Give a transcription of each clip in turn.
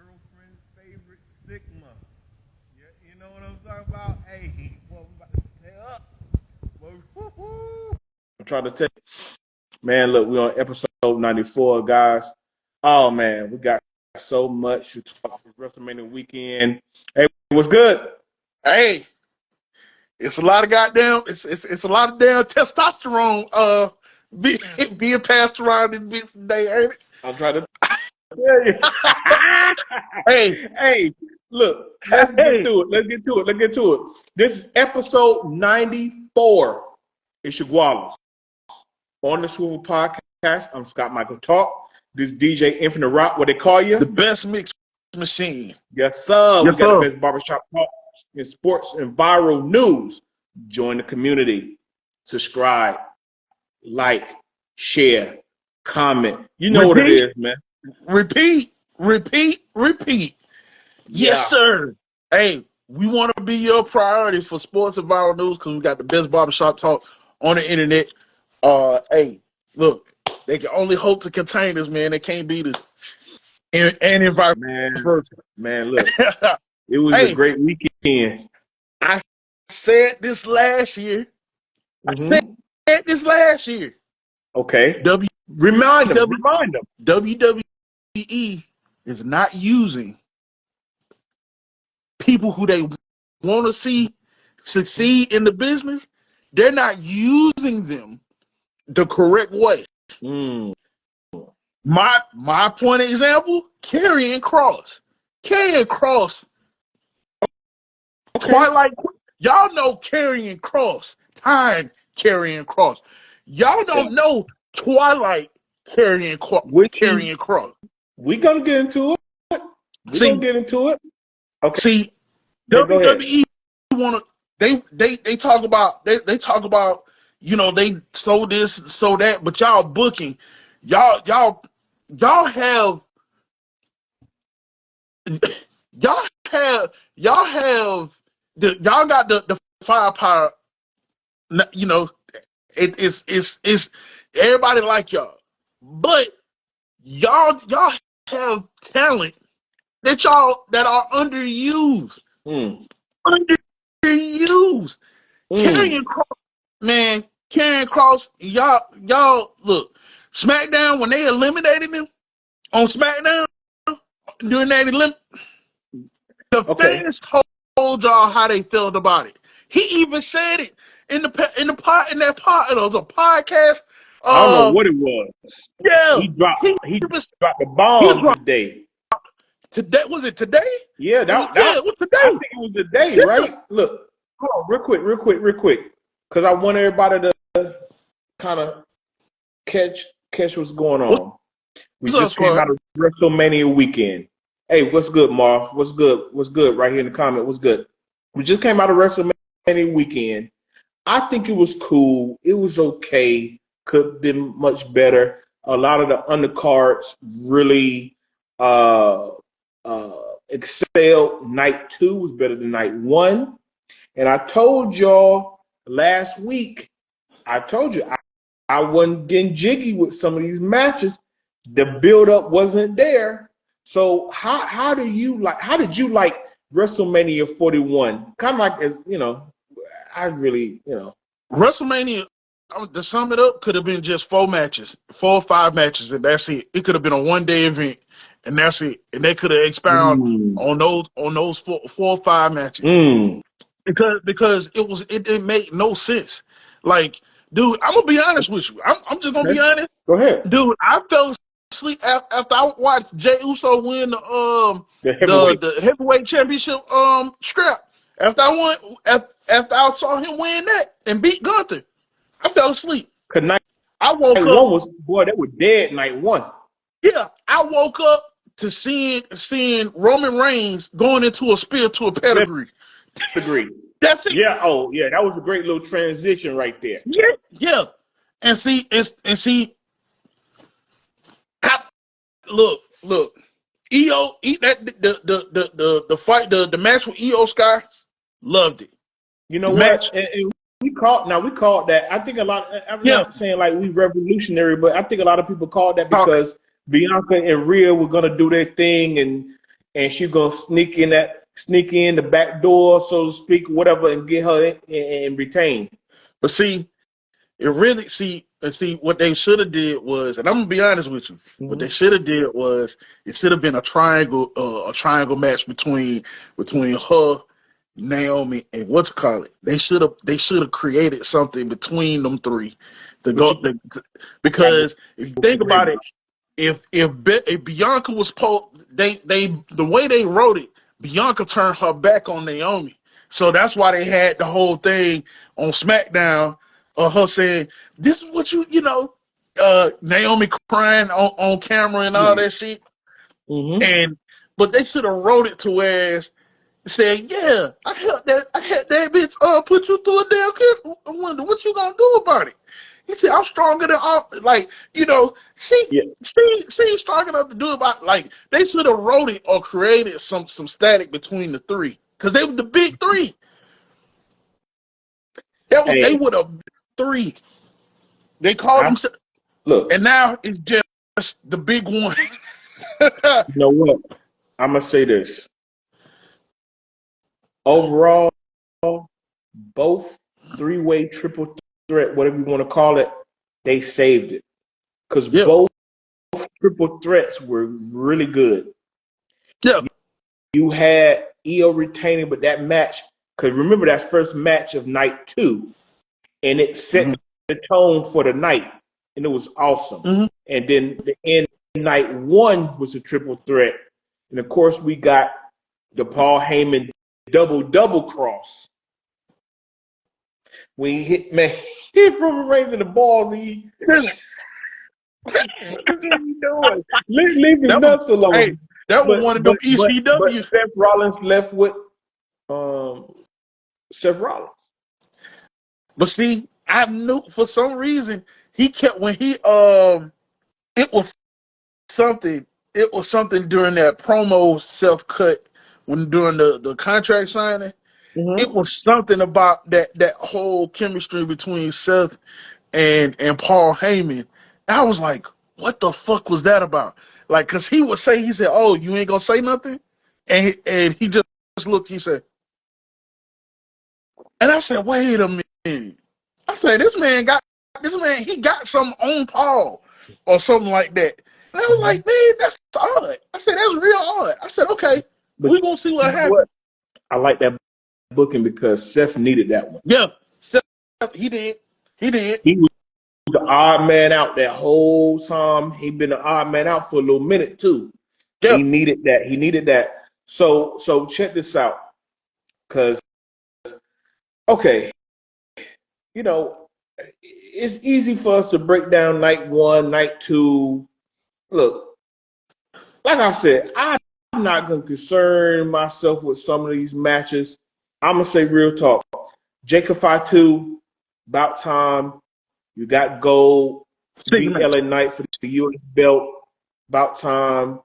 girlfriend's favorite Sigma. Yeah, you know what I'm talking about? Hey, what we about to tear up. I'm trying to tell you, man, look, we're on episode 94, guys. Oh, man, we got so much to talk this WrestleMania weekend. Hey, what's good? Hey, it's a lot of goddamn, it's a lot of damn testosterone being passed around this bitch today, ain't it? I'm trying to tell you. Hey, Hey, look, let's get to it. Let's get to it. This is episode 94. It's your Gualas. On the Swivel Podcast, I'm Scott Michael Talk. This DJ Infinite Rock, what they call you? the best mix machine. Yes, sir. Yes, We got sir. the best barbershop talk in sports and viral news. Join the community. Subscribe, like, share, comment. You know what it is, man. Repeat. Yes, sir. Hey, we want to be your priority for sports and viral news because we got the best barbershop talk on the internet. Hey, look, they can only hope to contain us, man. They can't beat us. And environment. Man, look, it was a great weekend. I said this last year. Okay. Remind them. WWE is not using people who they want to see succeed in the business. They're not using them the correct way. My point of example, Karrion Kross. Twilight. Y'all know Karrion Kross. Karrion Kross. Y'all don't know Twilight Karrion Kross. We gonna get into it. Okay. See, WWE they talk about you know, they so this so that, but y'all booking y'all have y'all got the firepower. You know, it's everybody like y'all, but y'all have talent that are underused. Underused. Karrion Kross, y'all look, SmackDown, when they eliminated him on SmackDown during that the fans told y'all how they felt about it. He even said it in that part. It was a podcast. I don't know what it was. Yeah, he dropped the bomb today. Today, was it today? Yeah, it was today. I think it was today, right? Look, hold on, real quick, because I want everybody to kind of catch what's going on. We just came out of WrestleMania weekend. Hey, what's good, Marv? What's good? Right here in the comment. What's good? We just came out of WrestleMania weekend. I think it was cool. It was okay. Could have been much better. A lot of the undercards really excelled. Night 2 was better than night 1. And I told y'all last week, I wasn't getting jiggy with some of these matches. The build-up wasn't there. So how did you like WrestleMania 41? Kind of like, as you know, I really, WrestleMania, to sum it up, could have been just 4 or 5 matches, and that's it. It could have been a one-day event, and that's it. And they could have expounded on those 4 or 5 matches. Because it didn't make no sense. Like, dude, I'm gonna be honest with you. I'm just gonna be honest. Go ahead, dude. I fell asleep after I watched Jey Uso win the heavyweight championship strap. After I saw him win that and beat Gunther, I fell asleep. I woke up. They were dead night 1. Yeah, I woke up to seeing Roman Reigns going into a spear to a pedigree. That's it. Yeah. Oh, yeah. That was a great little transition right there. Yeah. And see. Look. EO, the fight, the match with EO Sky, loved it. You know what? And we called that. I think a lot. I'm not saying like we revolutionary, but I think a lot of people called that because Bianca and Rhea were gonna do their thing, and she's gonna sneak in the back door, so to speak, whatever, and get her and retain. But see, it really see what they should have did was, and I'm gonna be honest with you, what they should have did was it should have been a triangle match between her, Naomi, and what's call it. They should have created something between them three to go because if you think about it, if Bianca was the way they wrote it, Bianca turned her back on Naomi. So that's why they had the whole thing on SmackDown of her saying, "This is what Naomi crying on camera and all that shit." But they should have wrote it to where said, "Yeah, I had that bitch put you through a damn kiss. I wonder what you gonna do about it." He said, "I'm stronger than all." Like, she's strong enough to do about. Like, they should have wrote it or created some static between the three because they were the big three. They would have three. They called them. Look, and now it's just the big one. You know what? I'm gonna say this. Overall, both three-way triple threat, whatever you want to call it, they saved it because both triple threats were really good. Yeah, you had Io retaining, but that match, because remember that first match of night 2, and it set the tone for the night, and it was awesome. And then the end night 1 was a triple threat, and of course we got the Paul Heyman double cross. When he hit Roman Reigns in the balls, what are you doing? Leave his nuts alone. Hey, that was one of them ECW. But Seth Rollins left with Seth Rollins. But see, I knew for some reason he kept when he it was something during that promo Seth cut during the contract signing. It was something about that whole chemistry between Seth and Paul Heyman. I was like, what the fuck was that about? Like, cause he said, "Oh, you ain't gonna say nothing," and he just looked. He said, and I said, "Wait a minute." I said, he got something on Paul or something like that. And I was like, man, that's odd. I said, that's real odd. I said, okay, we're gonna see what happens. I like that booking because Seth needed that one. Yeah, Seth, he did. He was the odd man out that whole time. He'd been the odd man out for a little minute too. Yeah. He needed that. So check this out. Because, okay, it's easy for us to break down night 1, night 2. Look, like I said, I'm not going to concern myself with some of these matches. I'm going to say real talk. Jacob Fatu, about time. You got gold. Beat LA Knight for the U.S. belt. About time.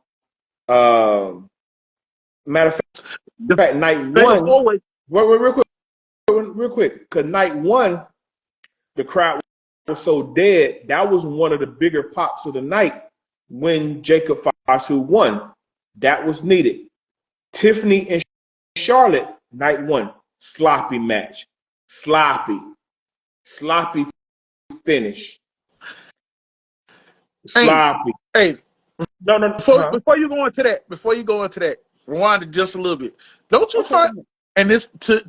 Matter of fact, night 1. Real quick. Because night 1, the crowd was so dead. That was one of the bigger pops of the night when Jacob Fatu won. That was needed. Tiffany and Charlotte, night 1. Sloppy match. Sloppy finish. Sloppy. Hey, no. Before you go into that, rewind it just a little bit. Don't you find, and this to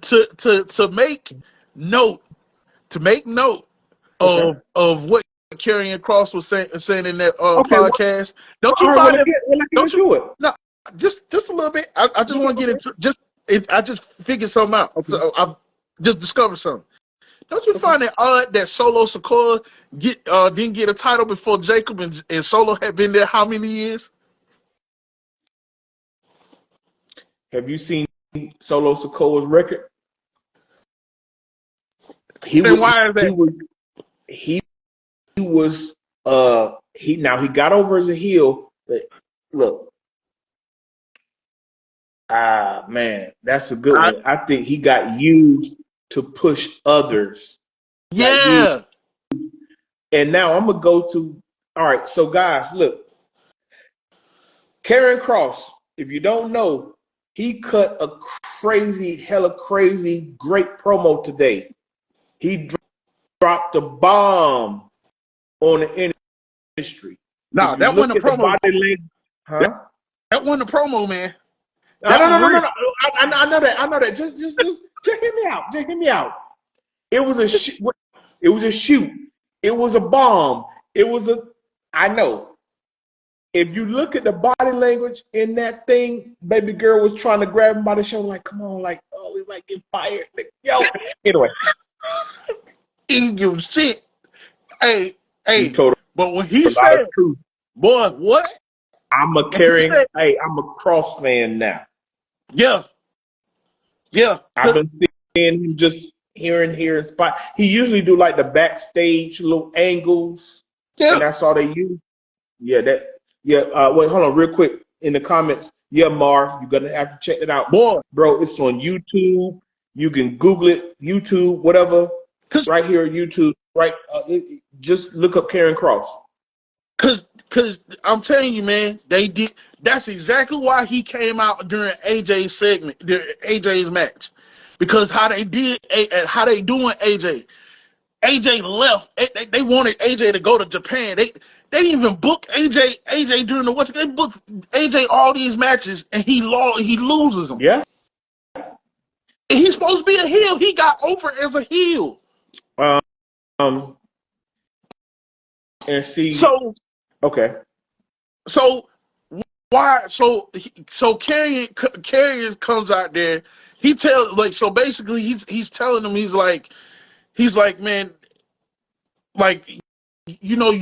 make note of what Karrion Kross was saying in that podcast. Don't you find it? No, just a little bit. I just want to get into I just figured something out. Okay. So I just discovered something. Don't you find it odd that Solo Sikoa didn't get a title before Jacob and Solo had been there how many years? Have you seen Solo Sikoa's record? Why is that? He got over as a heel, but look. Man, that's a good one. I think he got used to push others. Yeah. And now I'm gonna go to all right. So guys, look, Karrion Kross, if you don't know, he cut a hella crazy, great promo today. He dropped a bomb on the industry. No, If you that look wasn't a at the promo. body language, huh? That wasn't a promo, man. No. That was real. I know that. I know that. Just hear me out. Just hear me out. It was a it was a shoot. It was a bomb. It was a. I know. If you look at the body language in that thing, baby girl was trying to grab him by the shoulder, like, come on, like, oh, we like get fired. Like, yo. Anyway. He didn't give a shit. Hey, You told but when he a lot of said, truth. boy, what? I'm a Cross fan now. Yeah. I've been seeing him just here and here in spot. He usually do like the backstage little angles, and that's all they use. Yeah, wait, hold on, real quick. In the comments, yeah, Marv, you're gonna have to check it out, boy, bro. It's on YouTube. You can Google it, YouTube, whatever. Right here, YouTube. Right, just look up Karen Cross. Cause I'm telling you, man, they did. That's exactly why he came out during AJ's segment, AJ's match, because how they doing AJ. AJ left. They wanted AJ to go to Japan. They didn't even book AJ during the watch. They booked AJ all these matches, and he loses them. Yeah. And he's supposed to be a heel. He got over as a heel. And see. So okay. So why? So Carrion comes out there. He basically he's telling him he's like, man, like, you know,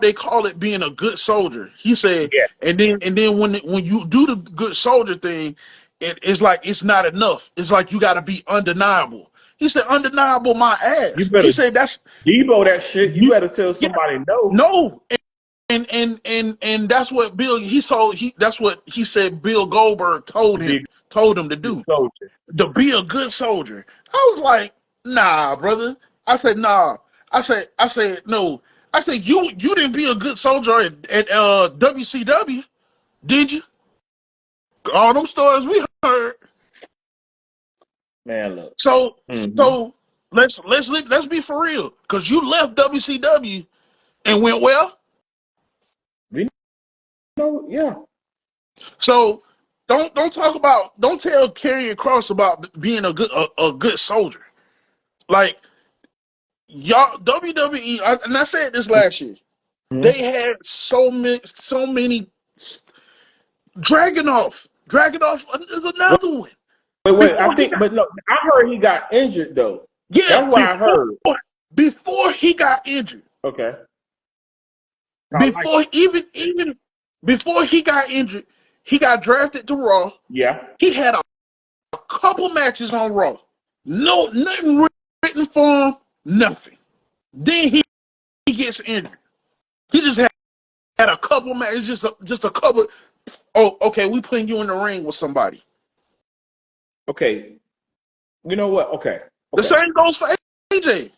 they call it being a good soldier. He said, yeah. and then when you do the good soldier thing, it's like it's not enough. It's like you got to be undeniable. He said, undeniable my ass. He said that's Debo that shit. You better tell somebody no. No. And that's what that's what he said Bill Goldberg told him to do. To be a good soldier. I was like, nah, brother. I said, nah. I said no. I said, you didn't be a good soldier at WCW, did you? All them stories we heard. Man, look. So let's be for real. Cause you left WCW and went well. Yeah. So don't tell Karrion Kross about being a good soldier. Like, y'all WWE, and I said this last year. They had so many. Dragunov is another one. Wait. I heard he got injured though. Yeah, that's what I heard. Before he got injured. Okay. Even before he got injured, he got drafted to Raw. Yeah. He had a couple matches on Raw. Nothing written for him. Nothing. Then he gets injured. He just had a couple matches. Just a couple. Oh, okay. We putting you in the ring with somebody. Okay. You know what? Okay. The same goes for AJ.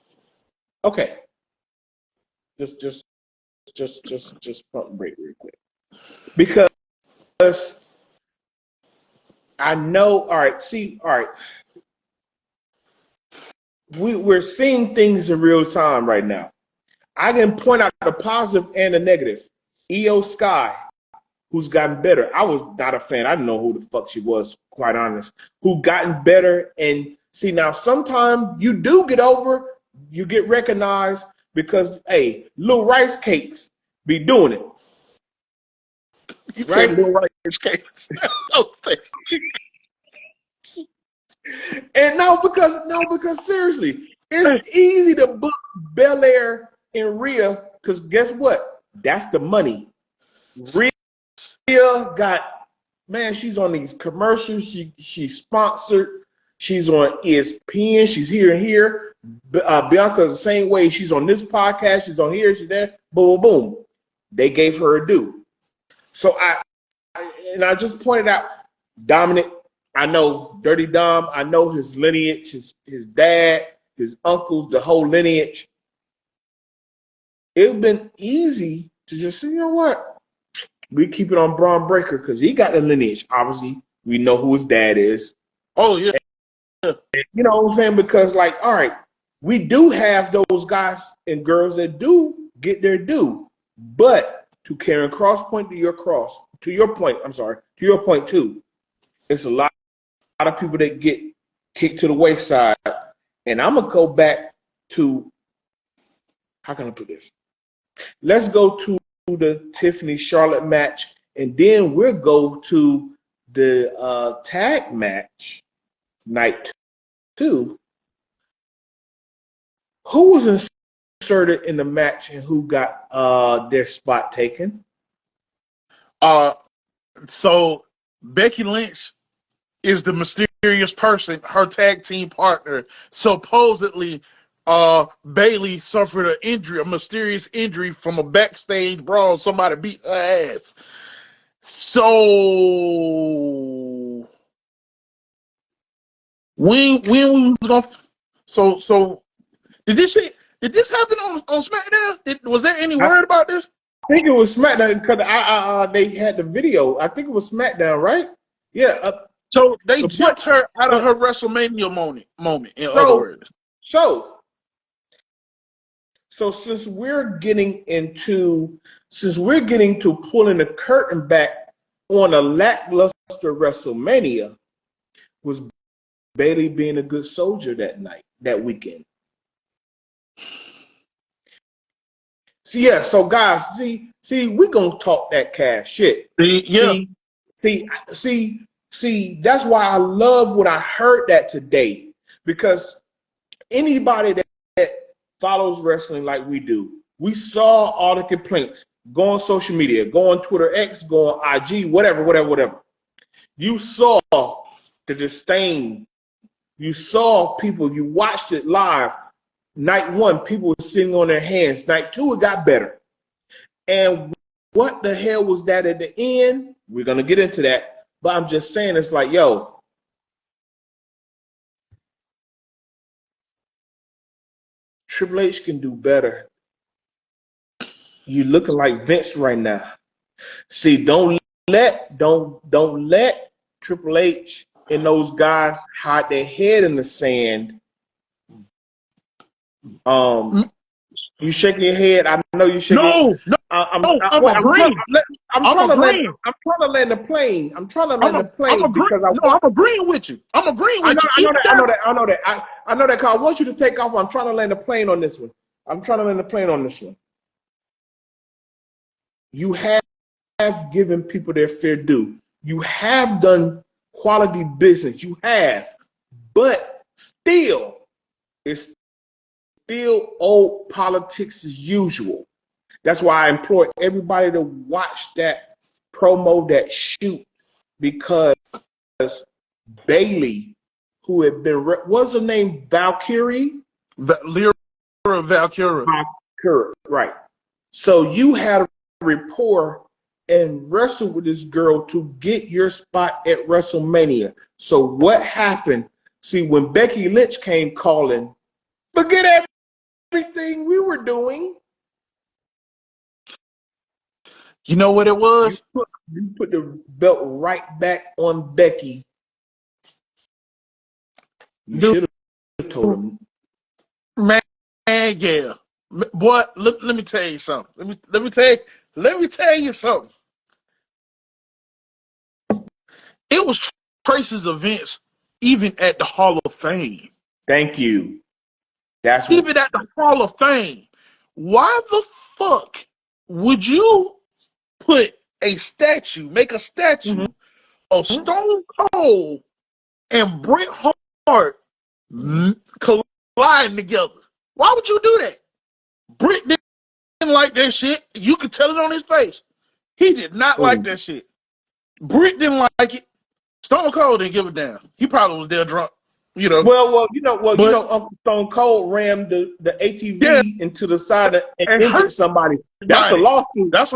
Okay. Just pump and break real quick. Because I know, all right. We're seeing things in real time right now. I can point out the positive and the negative. Io Sky, who's gotten better. I was not a fan. I didn't know who the fuck she was, quite honest. Who gotten better. And see, now sometimes you do get over, you get recognized because, hey, Little Rice Cakes be doing it. You right? Little Rice Cakes. And because seriously, it's easy to book Belair and Rhea because guess what? That's the money. Rhea got, man, she's on these commercials. She's sponsored. She's on ESPN. She's here and here. Bianca's the same way. She's on this podcast. She's on here. She's there. Boom, boom, boom. They gave her a due. So I just pointed out Dominic. I know Dirty Dom. I know his lineage, his dad, his uncles, the whole lineage. It would have been easy to just say, you know what? We keep it on Braun Breaker because he got the lineage. Obviously, we know who his dad is. Oh yeah. And, you know what I'm saying? Because like, all right, we do have those guys and girls that do get their due, but to Karen Cross point to your point too. It's a lot of people that get kicked to the wayside, and I'm gonna go back to how can I put this? Let's go to the Tiffany Charlotte match, and then we'll go to the tag match night 2. Who was inserted in the match and who got their spot taken? So Becky Lynch is the mysterious person, her tag team partner. Supposedly, Bayley suffered a mysterious injury from a backstage brawl. Somebody beat her ass. So when we was gonna, so did this happen on SmackDown? Was there any word about this? I think it was SmackDown because they had the video. I think it was SmackDown, right? Yeah. So they jumped her out of her WrestleMania moment. In other words, so since we're getting to pulling the curtain back on a lackluster WrestleMania, was Bayley being a good soldier that weekend? So guys, see, we gonna talk that cash shit. Yeah. See, that's why I love when I heard that today, because anybody that follows wrestling like we do, we saw all the complaints. Go on social media, go on Twitter X, go on IG, whatever. You saw the disdain. You saw people, you watched it live. Night 1, people were sitting on their hands. Night 2, it got better. And what the hell was that at the end? We're going to get into that. But I'm just saying, it's like, yo, Triple H can do better. You looking like Vince right now. See, don't let Triple H and those guys hide their head in the sand. You shaking your head. I know you shaking. No. I'm agreeing. I'm trying to land the plane. I'm agreeing with you. I know that. I know that. Cause I want you to take off. I'm trying to land the plane on this one. You have given people their fair due. You have done quality business. You have, but still, it's still old politics as usual. That's why I implore everybody to watch that promo, that shoot, because Bayley, who had been, what's her name? Valkyrie? Lyra Valkyrie. Right. So you had a rapport and wrestle with this girl to get your spot at WrestleMania. So what happened? See, when Becky Lynch came calling, forget everything we were doing. You know what it was? You put the belt right back on Becky. You should have told him. Man, yeah. Boy, let me tell you something. Let me tell you something. It was Tracy's events even at the Hall of Fame. Thank you. Even at the Hall of Fame. Why the fuck would you make a statue of Stone Cold and Bret Hart colliding together? Why would you do that? Bret didn't like that shit. You could tell it on his face. He did not like that shit. Bret didn't like it. Stone Cold didn't give a damn. He probably was there drunk. You know. Uncle Stone Cold rammed the ATV into the side and injured somebody. That's a lawsuit. But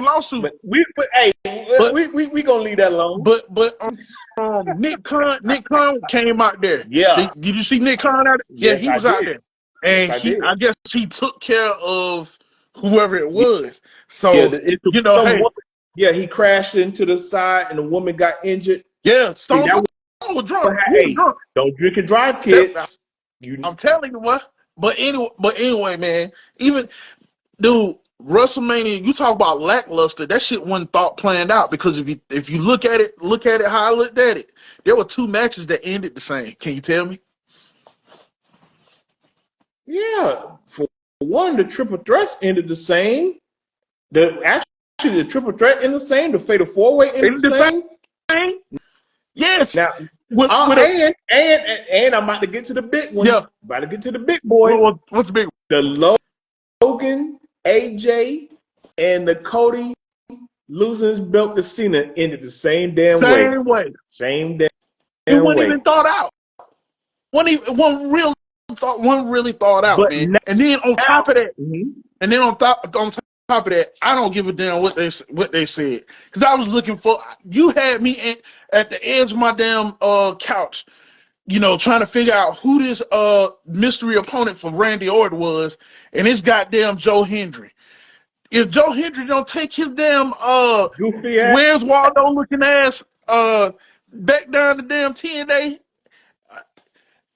we gonna leave that alone. But Nick Khan came out there. Yeah. Did you see Nick Khan out there? Yes, he was out there, and I guess he took care of whoever it was. So Yeah, he crashed into the side and the woman got injured. Yeah, See, Stone that Cold was drunk. was, He was hey, drunk. don't drink and drive, kids. I'm telling you what. But anyway, man. Even dude, WrestleMania. You talk about lackluster. That shit wasn't thought planned out because if you look at it how I looked at it. There were 2 matches that ended the same. Can you tell me? Yeah, for one, the triple threats ended the same. Actually, the triple threat ended the same. The fatal 4-way ended the same. Yes. Now, and I'm about to get to the big one. Yeah. About to get to the big boy. What's the big one? The Logan, AJ, and the Cody losing his belt to Cena ended the same damn way. Same damn it wasn't way. Even thought out. One really thought out, but man. Now, and then on top of that, and then on top of that, I don't give a damn what they said because I was looking for. You had me at the edge of my damn couch, trying to figure out who this mystery opponent for Randy Orton was, and it's goddamn Joe Hendry. If Joe Hendry don't take his damn goofy ass, Where's Waldo looking ass back down the damn TNA,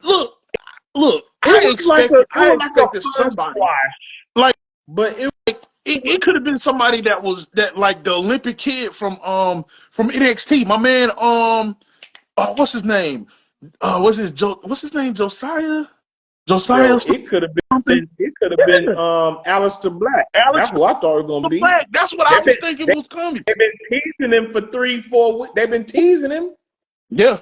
look. I expected somebody squash. But it could have been somebody that was like the Olympic kid from NXT. My man, what's his name? What's his name? Josiah. It could have been. Aleister Black. That's who I thought it was gonna be. That's what I was thinking was coming. They've been teasing him for 3-4 weeks. They've been teasing him. Yeah.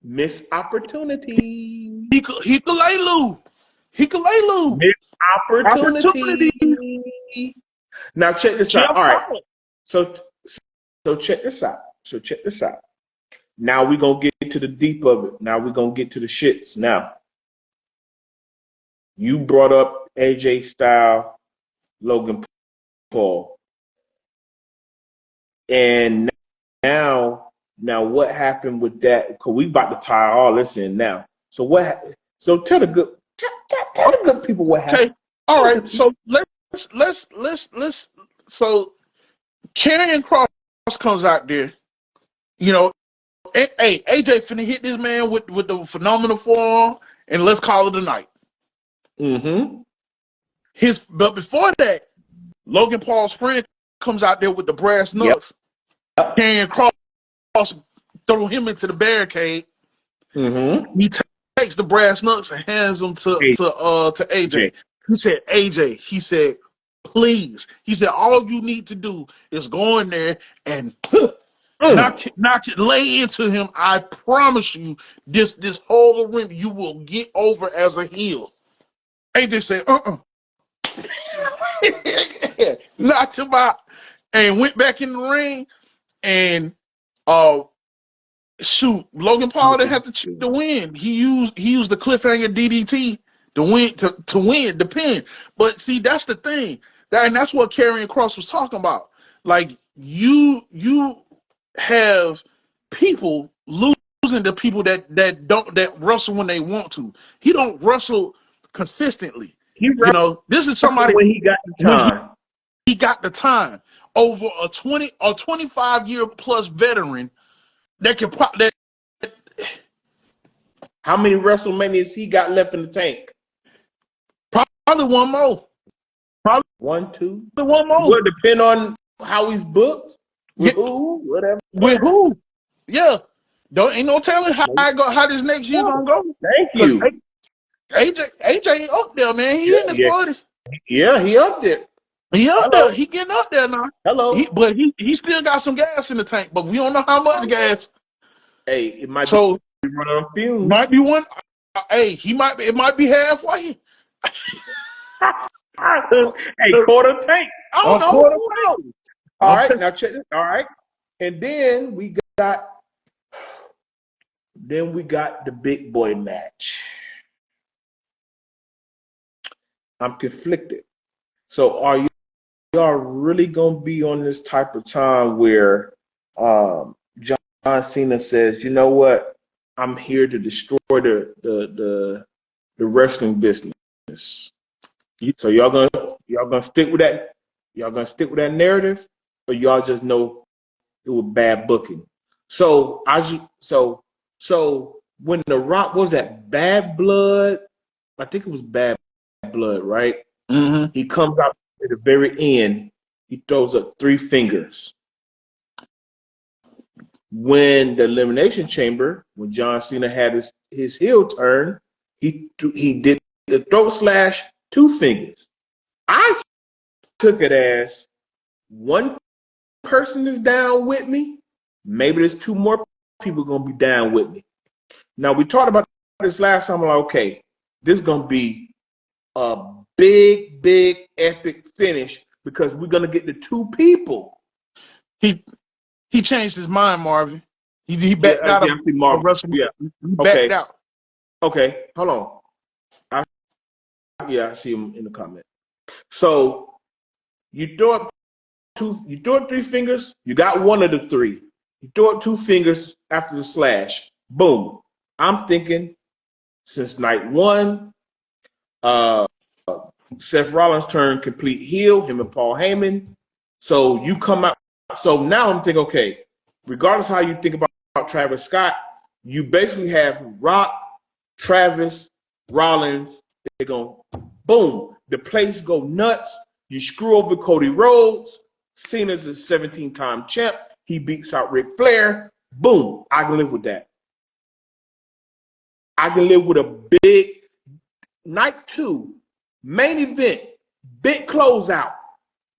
Missed opportunity. Hikulelu. Missed opportunity. Now check this out. All right. So check this out. Now we're gonna get to the deep of it. Now we're gonna get to the shits. Now, you brought up AJ Styles, Logan Paul. And now what happened with that? Because we about to tie all this in now. So tell the good people what happened. Okay. All right. So let's so Karrion Kross comes out there. Hey, AJ finna hit this man with the phenomenal forearm, and let's call it a night. But before that, Logan Paul's friend comes out there with the brass knucks. Karrion Kross throw him into the barricade. He takes the brass knucks and hands them to AJ. He said, please. He said, all you need to do is go in there and not lay into him. I promise you, this whole ring you will get over as a heel. AJ said, knocked him out and went back in the ring and Logan Paul didn't have to cheat to win. He used the cliffhanger DDT to win the pin. But see, that's the thing. That's what Karrion Kross was talking about. Like you have people losing to people that wrestle when they want to. He don't wrestle consistently. This is somebody when he got the time. He got the time over a 25-year plus veteran that can that. How many WrestleManias he got left in the tank? Probably one more. Probably 1, 2. One more. Will depend on how he's booked. With who? Whatever. With who? Yeah. Ain't no telling how this next year gonna go. Thank you. AJ up there, man. He in his 40s. Yeah, he up there. He up there. He getting up there now. Hello. But he still got some gas in the tank, but we don't know how much gas. Hey, it might be running on fumes. Might be one. Hey, it might be halfway. Hey, quarter tank. I don't know. Quarter tank. All right, now check this. All right. And then we got the big boy match. I'm conflicted. So are y'all really gonna be on this type of time where John Cena says, you know what, I'm here to destroy the wrestling business. So y'all gonna stick with that? Y'all gonna stick with that narrative? or y'all just know it was bad booking? So so when The Rock was that Bad Blood, I think it was Bad Blood, right? Mm-hmm. He comes out at the very end. He throws up 3 fingers. When the Elimination Chamber, when John Cena had his heel turn, he did the throat slash 2 fingers. I took it as one person is down with me. Maybe there's 2 more people gonna be down with me. Now we talked about this last time. I'm like, okay, this is gonna be a big, big, epic finish because we're gonna get the 2 people. He changed his mind, Marvin. He backed out of WrestleMania. Yeah. He backed out. Okay, hold on. I see him in the comment. So you throw up 3 fingers. You got one of the 3. You throw up 2 fingers after the slash. Boom. I'm thinking since night 1, Seth Rollins turned complete heel, him and Paul Heyman. So you come out. So now I'm thinking, okay, regardless how you think about Travis Scott, you basically have Rock, Travis, Rollins. They're going, boom, the place go nuts. You screw over Cody Rhodes. Cena's a 17-time champ. He beats out Ric Flair. Boom, I can live with that. I can live with a big night 2, main event, big closeout.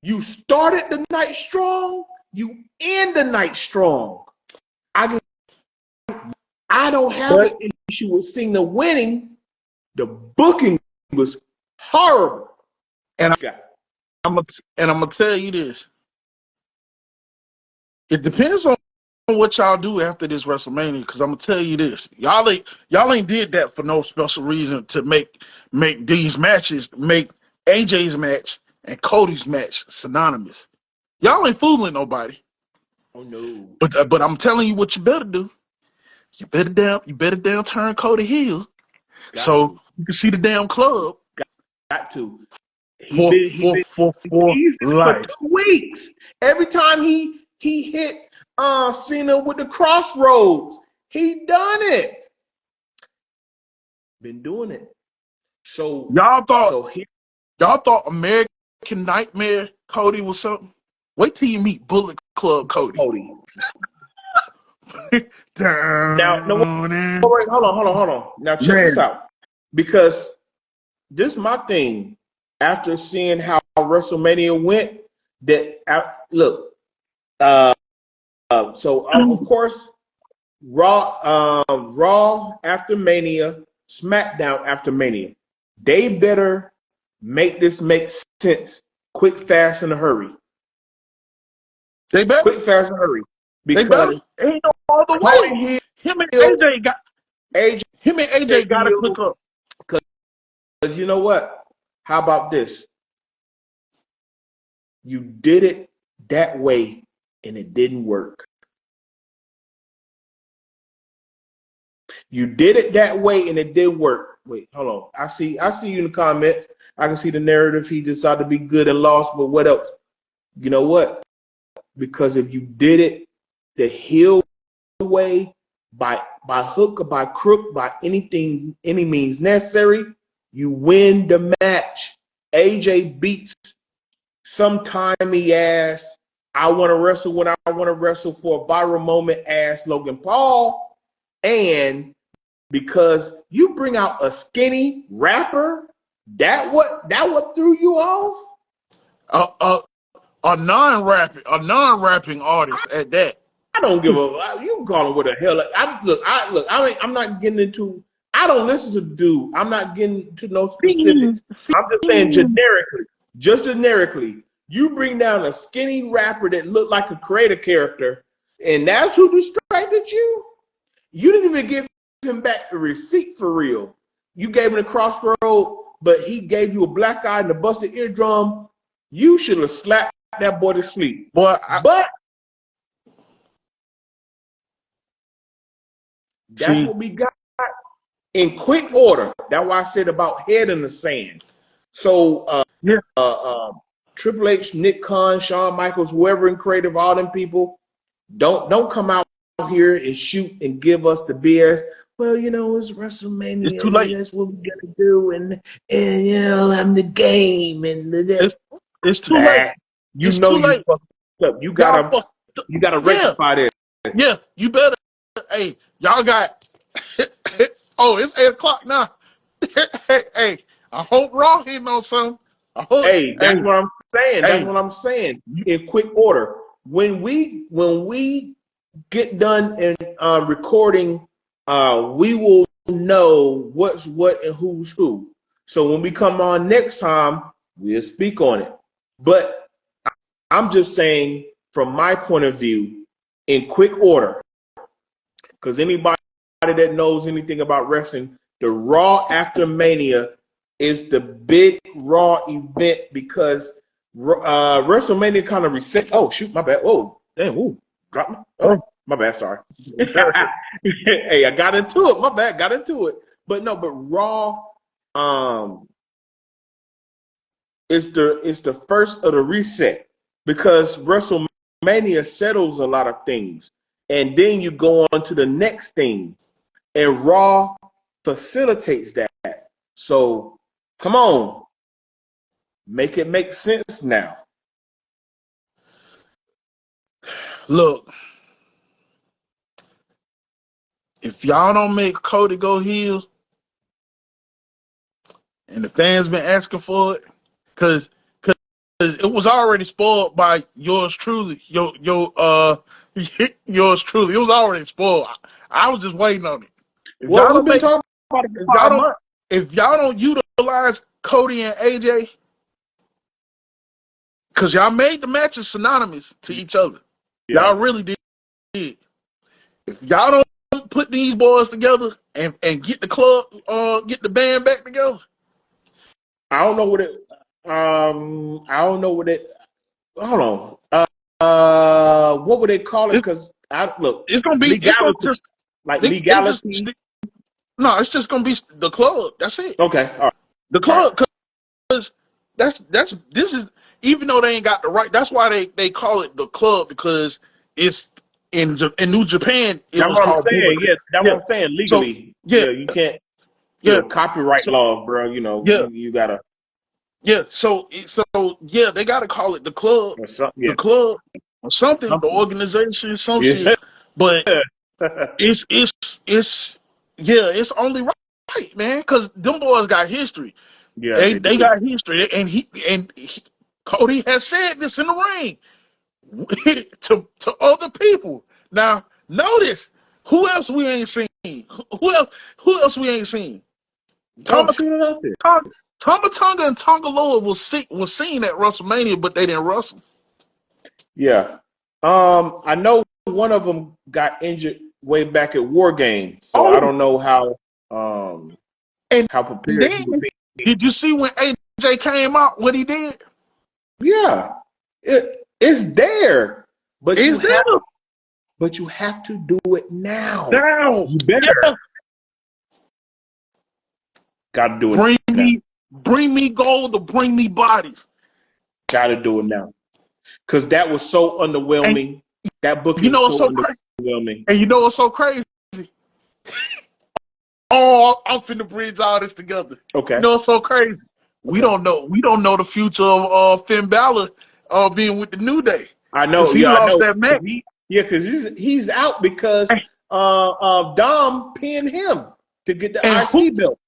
You started the night strong, you end the night strong. I don't have an issue with Cena winning. The booking was horrible. And I'm gonna tell you this. It depends on what y'all do after this WrestleMania, because I'm gonna tell you this. Y'all ain't did that for no special reason to make these matches, make AJ's match and Cody's match synonymous. Y'all ain't fooling nobody. Oh no. But I'm telling you what you better do. You better down turn Cody heel. So you can see the damn club. Got to. For life. For 2 weeks. Every time he hit Cena with the crossroads, he done it. Been doing it. So y'all thought American Nightmare Cody was something? Wait till you meet Bullet Club Cody. Now, no, wait, hold on. Now check this out. Because this is my thing. After seeing how WrestleMania went, look, so of course, Raw after Mania, SmackDown after Mania, they better make this make sense. Quick, fast, in a hurry. They better. Quick, fast, in a hurry. Because ain't no other way. Him and AJ got to click up. Because you know what? How about this? You did it that way and it didn't work. You did it that way and it did work. Wait, hold on. I see you in the comments. I can see the narrative. He decided to be good and lost, but what else? You know what? Because if you did it the heel way, by hook or by crook, by any means necessary, you win the match. AJ beats some timey ass, I want to wrestle when I want to wrestle for a viral moment ass Logan Paul. And because you bring out a skinny rapper, that what threw you off? A non-rapping artist at that. I don't give a. You can call him what the hell. I'm not getting into. I don't listen to the dude. I'm not getting to no specifics. I'm just saying generically. Just generically, you bring down a skinny rapper that looked like a creator character, and that's who distracted you. You didn't even give him back the receipt for real. You gave him the crossroad, but he gave you a black eye and a busted eardrum. You should have slapped that boy to sleep. But that's what we got in quick order. That's why I said about head in the sand. So Triple H, Nick Khan, Shawn Michaels, whoever in creative, all them people, don't come out here and shoot and give us the BS. Well, it's It's too WrestleMania. late. That's what we gotta do, and I'm the game and It's too late. that. It's too You late. fucked up. You Y'all gotta fucked up. Yeah, rectify this. yeah. You better. Hey, y'all got. Oh, it's 8 o'clock now. Hey, I hope Raw hitting on something. I hope. Hey, that's what I'm saying. Hey. That's what I'm saying. In quick order, when we get done in recording, we will know what's what and who's who. So when we come on next time, we'll speak on it. But I'm just saying, from my point of view, in quick order, because anybody that knows anything about wrestling, the Raw after Mania is the big Raw event because WrestleMania kind of reset. Oh shoot, my bad. Whoa, damn, ooh, drop me. Oh, my bad. Sorry. Hey, I got into it. My bad. Got into it. But Raw, is the first of the reset because WrestleMania settles a lot of things, and then you go on to the next thing, and Raw facilitates that. So come on, make it make sense now. Look, if y'all don't make Cody go heel, and the fans been asking for it, cause it was already spoiled by yours truly. Yours truly. It was already spoiled. I was just waiting on it. If Well, y'all we've don't been make, talking about it for if y'all 5 don't, months. if y'all don't utilize Cody and AJ, cause y'all made the matches synonymous to each other. Yeah. Y'all really did. If y'all don't put these boys together and get the club, get the band back together. I don't know what it. I don't know what it. Hold on. What would they call it? Because It's gonna be. It's gonna legality, just. like They just. legality. No, it's just gonna be the club. That's it. Okay. All right. The club, because this is, even though they ain't got the right. That's why they call it the club, because it's in New Japan. It That's was what I'm called saying. Bullet. Yeah, that's Yeah. what I'm saying. So Legally, yeah, you can't. yeah. Copyright So law, bro. yeah, You gotta yeah. So yeah, they gotta call it the club, or something. Yeah. or something, the organization, some Yeah. shit. But it's yeah, it's only right, man, because them boys got history. Yeah, They they they do. got history, and Cody has said this in the ring to other people. Now, notice who else we ain't seen. Who else we ain't seen? Oh, Tama shoot it out there. Tonga and Tonga Loa was seen at WrestleMania, but they didn't wrestle. Yeah. I know one of them got injured way back at War Games, so I Oh, don't know and how prepared then he would be. did you see when AJ came out? What he did? Yeah, it's there, but Is there you have to do it now. now? You better. Yeah. Got to do it Bring now. me gold or bring me bodies. Got to do it now. Because that was so And underwhelming. That booking you know was what's so so crazy? underwhelming. And you know what's so crazy? Oh, I'm finna bridge all this together. Okay. You know what's so crazy? We don't know the future of Finn Balor being with the New Day. I know. Because he Yeah, I lost know. that match. Because he's out because Dom pinned him to get the And IC belt.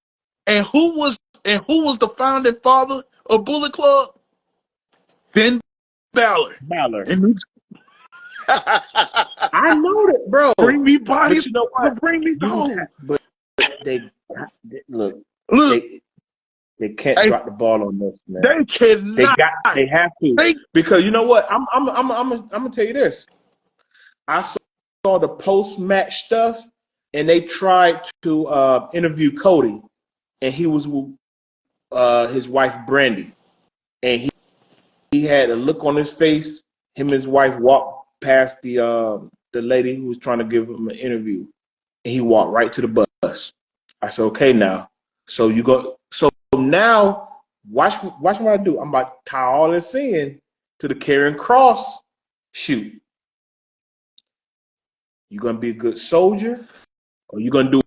who was the founding father of Bullet Club? Finn Balor. Balor. And I know that, bro. bring me But bodies you know or what? bring me gold. But they look. Look, They can't drop the ball on this, man. they cannot. They have to, because you know what? I'm gonna tell you this. I saw the post match stuff, and they tried to interview Cody, and he was with his wife Brandy, and he had a look on his face. Him and his wife walked past the lady who was trying to give him an interview, and he walked right to the bus. I said, okay, now, so you go. So now Watch what I do. I'm about to tie all this in to the Karrion Kross shoot. You gonna be a good soldier, or you gonna do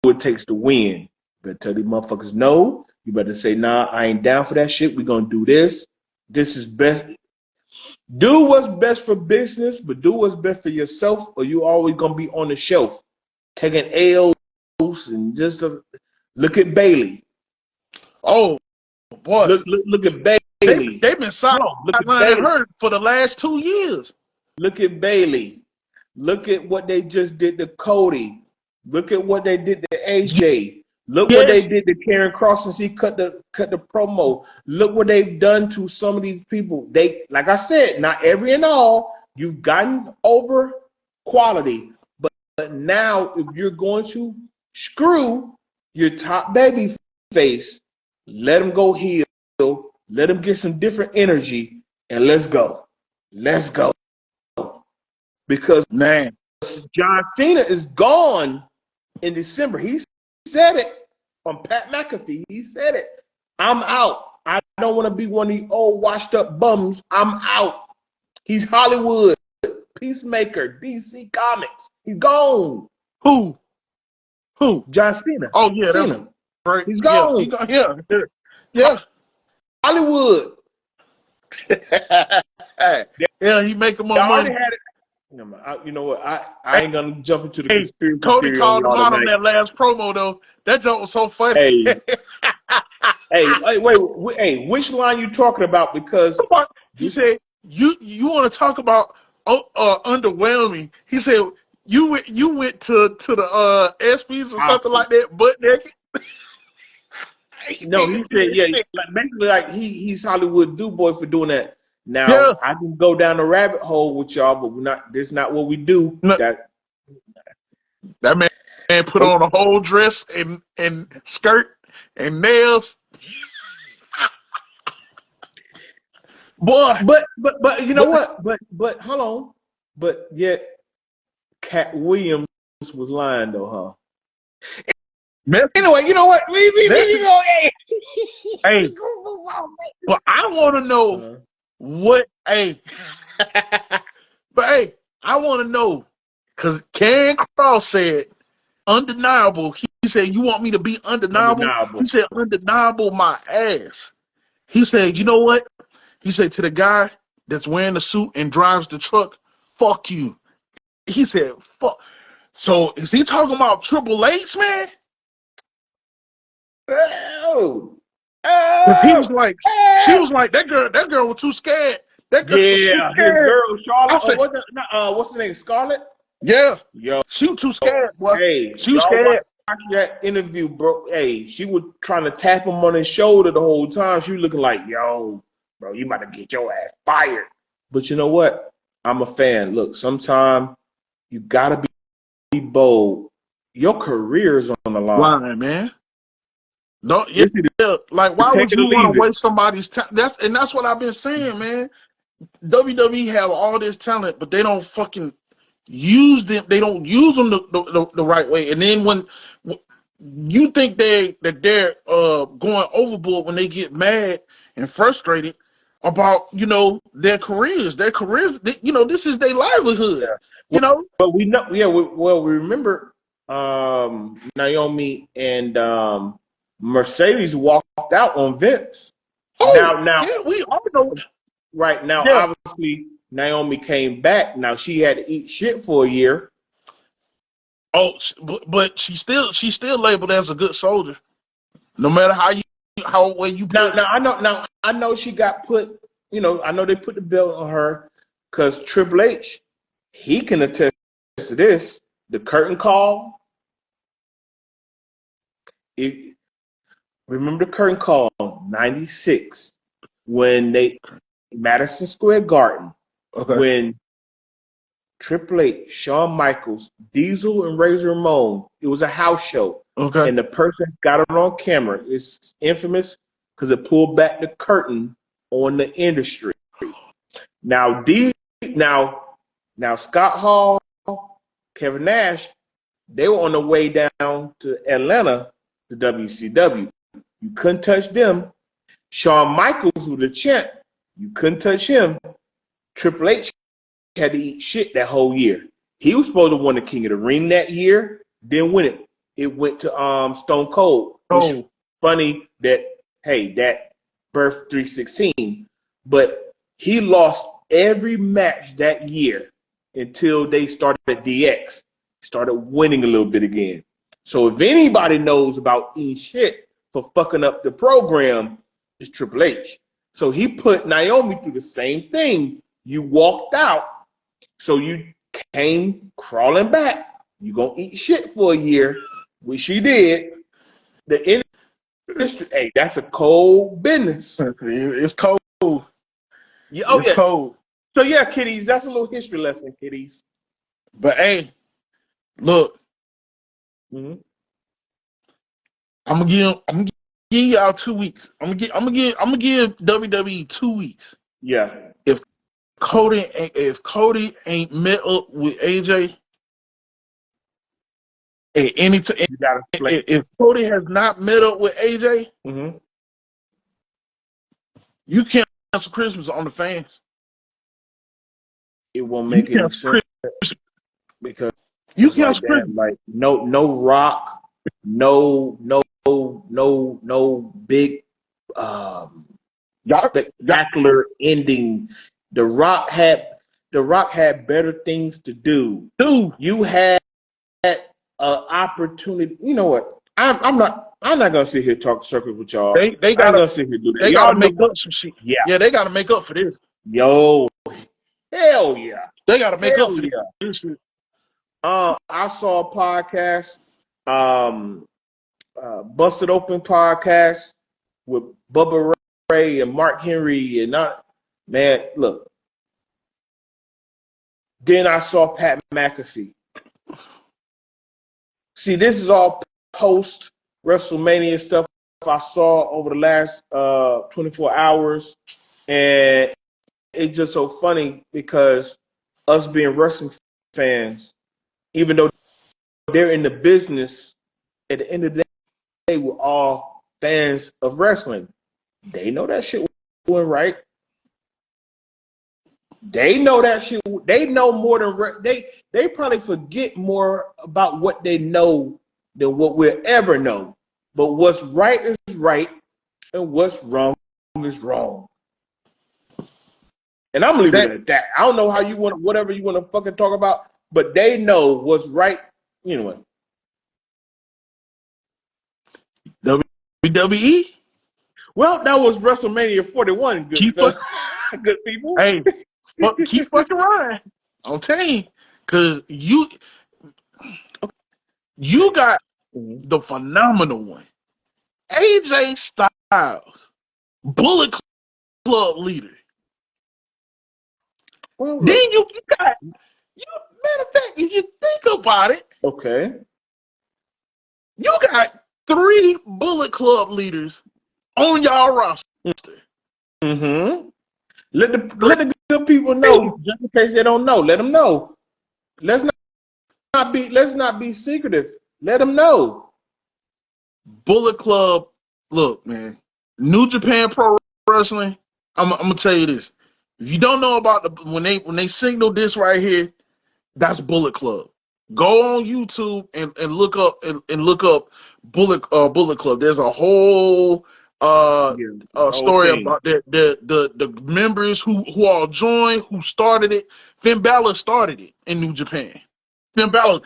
what it takes to win? You better tell these motherfuckers no. You better say, nah, I ain't down for that shit. We gonna do this. This is best. Do what's best for business, but do what's best for yourself, or you always gonna be on the shelf taking L's and just look at Bailey. Oh boy, look at Bailey. They've been sidelining her for the last 2 years. Look at Bailey. Look at what they just did to Cody. Look at what they did to AJ. Look what they did to Karrion Kross since he cut the promo. Look what they've done to some of these people. They, like I said, not every and all. You've gotten over quality, but now if you're going to screw your top baby face, let him go heel. Let him get some different energy, and let's go. Let's go. Because man, John Cena is gone in December. He said it on Pat McAfee. He said it. I'm out. I don't want to be one of these old washed up bums. I'm out. He's Hollywood. Peacemaker. DC Comics. He's gone. Who? John Cena. Oh yeah, Cena. that's right. He's gone. Yeah. Hollywood. Yeah, he making more money. You know what? I ain't gonna jump into the conspiracy. Cody called him out on that last promo though. That joke was so funny. Hey, wait, which line you talking about? Because he said you want to talk about underwhelming. He said you went to the ESPYs or something like that, butt naked. No, he said basically like he's Hollywood do boy for doing that. Now I can go down the rabbit hole with y'all, but we're not. That's not what we do. No. That man put on a whole dress and skirt and nails. Boy, but you know what? But hold on. But yet, Cat Williams was lying though, huh? Anyway, you know what? We go. Hey, well, I want to know what. Hey, but hey, I want to know because Karrion Kross said undeniable. He said, "You want me to be undeniable?" He said, "Undeniable, my ass." He said, "You know what?" He said to the guy that's wearing the suit and drives the truck, "Fuck you." He said, "Fuck." So is he talking about Triple H, man? Oh. He was like, she was like, that girl was too scared. That girl was too scared. His girl Charlotte. Said, what's her name? Scarlett? Yeah. Yo. She was too scared, boy. Hey, she was scared. Watch that interview, bro. Hey, she was trying to tap him on his shoulder the whole time. She was looking like, yo, bro, you about to get your ass fired. But you know what? I'm a fan. Look, sometimes you gotta be bold. Your career's on the line. Why, man? No, like why would you want to waste somebody's time? That's what I've been saying, man. WWE have all this talent, but they don't fucking use them. They don't use them the right way. And then when you think they're going overboard when they get mad and frustrated about their careers. This is their livelihood. But we know, we remember Naomi and Mercedes walked out on Vince. Now, we all know. Right now, obviously, Naomi came back. Now she had to eat shit for a year. Oh, but she's still labeled as a good soldier, no matter how well you put. Now I know she got put. I know they put the belt on her because Triple H, he can attest to this. The curtain call. Remember the curtain call, 96, when Madison Square Garden, when Triple H, Shawn Michaels, Diesel, and Razor Ramon, it was a house show. Okay. And the person got it on camera. It's infamous because it pulled back the curtain on the industry. Now, Scott Hall, Kevin Nash, they were on the way down to Atlanta to WCW. You couldn't touch them. Shawn Michaels was the champ. You couldn't touch him. Triple H had to eat shit that whole year. He was supposed to win the King of the Ring that year, didn't win it. It went to Stone Cold, which is funny that, hey, that birthed 316. But he lost every match that year until they started DX. Started winning a little bit again. So if anybody knows about eating shit for fucking up the program, it's Triple H. So he put Naomi through the same thing. You walked out, so you came crawling back. You gonna eat shit for a year, which she did. The industry, hey, that's a cold business. It's cold. Yeah, oh, it's cold. So yeah, kiddies, that's a little history lesson, kiddies. But hey, look, mm-hmm. I'm gonna give y'all 2 weeks. I'm gonna give WWE 2 weeks. Yeah. If Cody ain't met up with AJ at any time, if Cody has not met up with AJ, mm-hmm. you can't cancel Christmas on the fans. It won't make any sense because you cancel Christmas. Like no Rock, no big spectacular ending. The Rock had better things to do. Dude, you had an opportunity. You know what? I'm not gonna sit here talk circles with y'all. They gotta sit here do that. They gotta make up some shit. Yeah, they gotta make up for this. Yo, hell yeah, they gotta make up for this. I saw a podcast, Busted Open podcast with Bubba Ray and Mark Henry, and man, look. Then I saw Pat McAfee. See, this is all post WrestleMania stuff I saw over the last 24 hours, and it's just so funny because us being wrestling fans, even though they're in the business, at the end of the day, we're all fans of wrestling. They know that shit wasn't right. They know that shit. They know more than they probably forget more about what they know than what we'll ever know. But what's right is right, and what's wrong is wrong. And I'm leaving it at that. I don't know how you want whatever you want to fucking talk about, but they know what's right. Anyway. WWE? Well, that was WrestleMania 41. Good people. Hey, keep fucking running. I'm telling you, because you got the phenomenal one, AJ Styles, Bullet Club leader. Well, then you got, matter of fact, if you think about it, okay, you got 3 Bullet Club leaders on y'all roster. Mm-hmm. Let the good people know, just in case they don't know. Let them know. Let's not be secretive. Let them know. Bullet Club. Look, man. New Japan Pro Wrestling. I'm gonna tell you this. If you don't know about when they signal this right here, that's Bullet Club. Go on YouTube and look up Bullet Club. There's a whole story about the members who all joined, who started it. Finn Balor started it in New Japan. Finn Balor,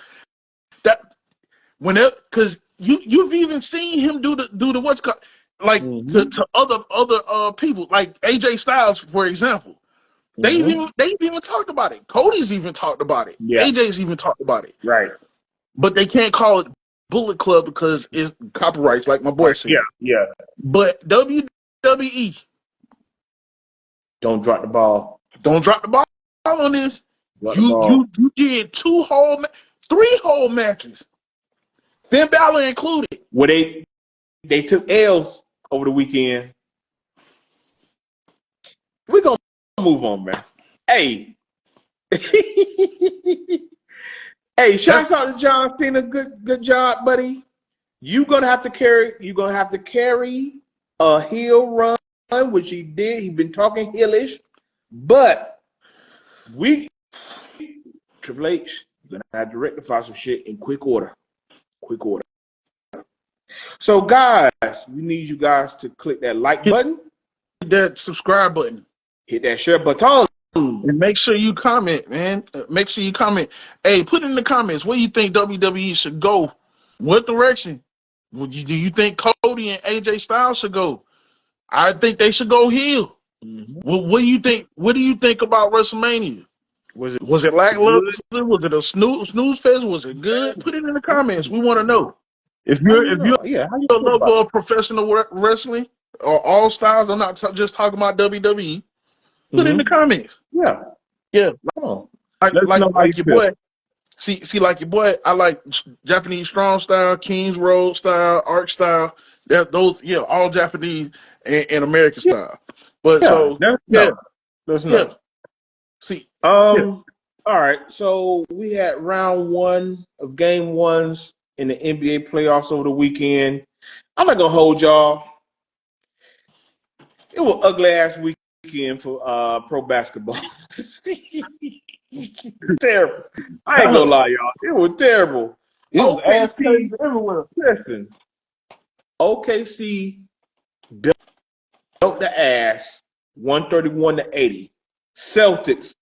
because you've even seen him do the what's called, like to other people, like AJ Styles, for example. They've even talked about it. Cody's even talked about it. Yeah. AJ's even talked about it. Right. But they can't call it Bullet Club because it's copyrights, like my boy said. Yeah. But WWE, don't drop the ball. Don't drop the ball on this. You did 3 whole matches. Finn Balor included. Where they took L's over the weekend. We're gonna move on, man. Hey. Hey, shouts out to John Cena. Good job, buddy. You're gonna have to carry a heel run which he did. He's been talking heelish, but Triple H, gonna have to rectify some shit in quick order. Quick order. So, guys, we need you guys to click that like button, hit that subscribe button, hit that share button, and make sure you comment, man. Make sure you comment. Hey, put in the comments where you think WWE should go. What direction? Do you think Cody and AJ Styles should go? I think they should go heel. Mm-hmm. What do you think? What do you think about WrestleMania? Was it lackluster? Was it a snooze fest? Was it good? Put it in the comments. We want to know. If you're a lover of professional wrestling or all styles, I'm not just talking about WWE. Put in the comments. Yeah. Come on. Like your boy. See, like your boy. I like Japanese strong style, Kings Road style, Arc style. All Japanese and American style. But See, all right. So we had round 1 of game 1s in the NBA playoffs over the weekend. I'm not gonna hold y'all. It was ugly ass weekend for pro basketball. Terrible. I ain't gonna lie, y'all. It was terrible. It was ass crazy everywhere. Listen, OKC built the ass 131-80. Celtics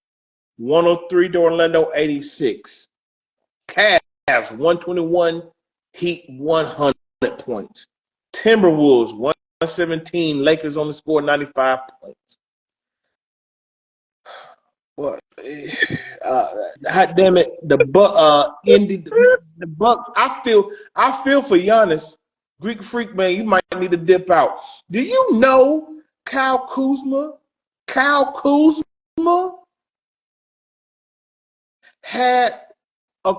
103 to Orlando 86. Cavs 121, Heat 100 points. Timberwolves 117, Lakers only scored 95 points. What? God damn it! The Bucks. I feel for Giannis. Greek freak, man. You might need to dip out. Do you know Kyle Kuzma had a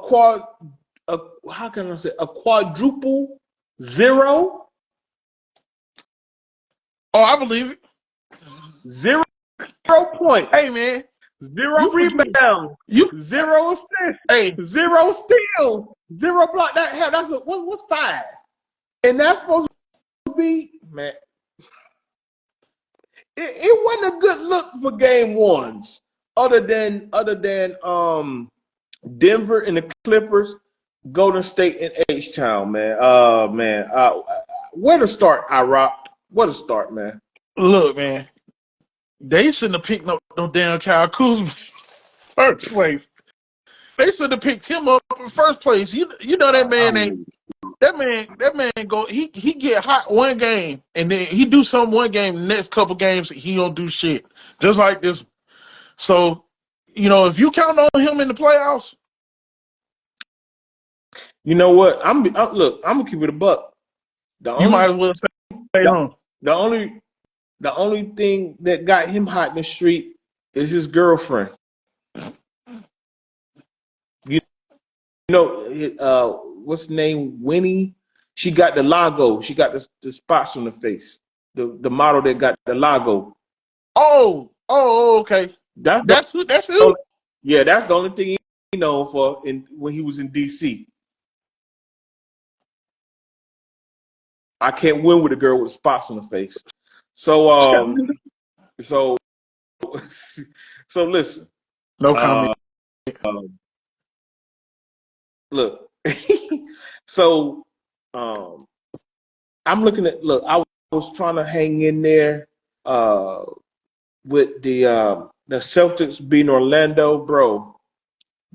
quadruple zero? Oh, I believe it. 0 points. Hey, man. 0 rebounds. 0 assists. Hey. 0 steals. 0 block. What's 5? And that's supposed to be, man. It wasn't a good look for game 1s. Other than Denver and the Clippers, Golden State and H-Town, man. Where to start, I-Rock? Where to start, man? Look, man. They shouldn't have picked no damn Kyle Kuzma first place. They should have picked him up in first place. You know that man ain't. That man go. He get hot one game and then he do something one game. The next couple games he don't do shit. Just like this. So, if you count on him in the playoffs, you know what? I'm gonna keep it a buck. You might as well stay home. The only thing that got him hot in the street is his girlfriend. What's the name? Winnie. She got the logo. She got the spots on the face. The model that got the logo. Oh, okay. That's who. Yeah, that's the only thing he known for when he was in DC. I can't win with a girl with spots on the face. So listen. No comment. Look. So I'm looking at. Look, I was trying to hang in there with the Celtics beating Orlando, bro.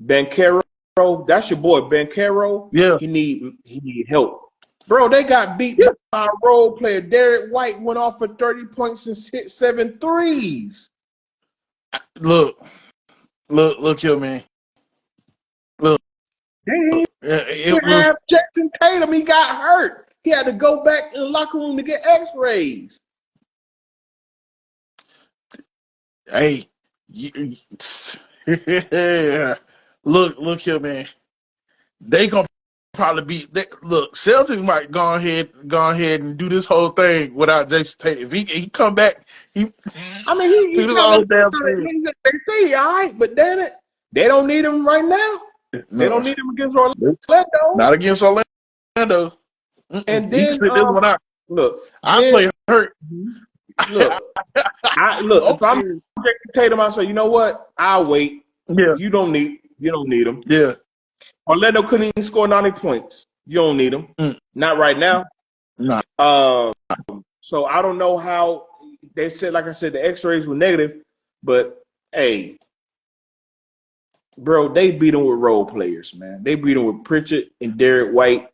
Banchero, that's your boy, Banchero. Yeah, he need help. Bro, they got beat by a role player. Derek White went off for 30 points and hit 7 threes. Look here, man. Look. It was Jackson Tatum. He got hurt. He had to go back in the locker room to get X-rays. Hey, look here, man. They gonna probably Celtics might go ahead and do this whole thing without Jason Tatum. If he come back, he do this whole damn thing. They say all right, but damn it, they don't need him right now. No. They don't need him against Orlando. Not against Orlando. And then this one out. Look, I play hurt. Look, Look, I'm if I'm serious. Jason Tatum, I say, you know what? I'll wait. Yeah. You don't need him. Yeah. Orlando couldn't even score 90 points. You don't need him. Not right now. Nah. So I don't know how they said, like I said, the X-rays were negative, but hey, bro, they beat them with role players, man. They beat them with Pritchard and Derek White.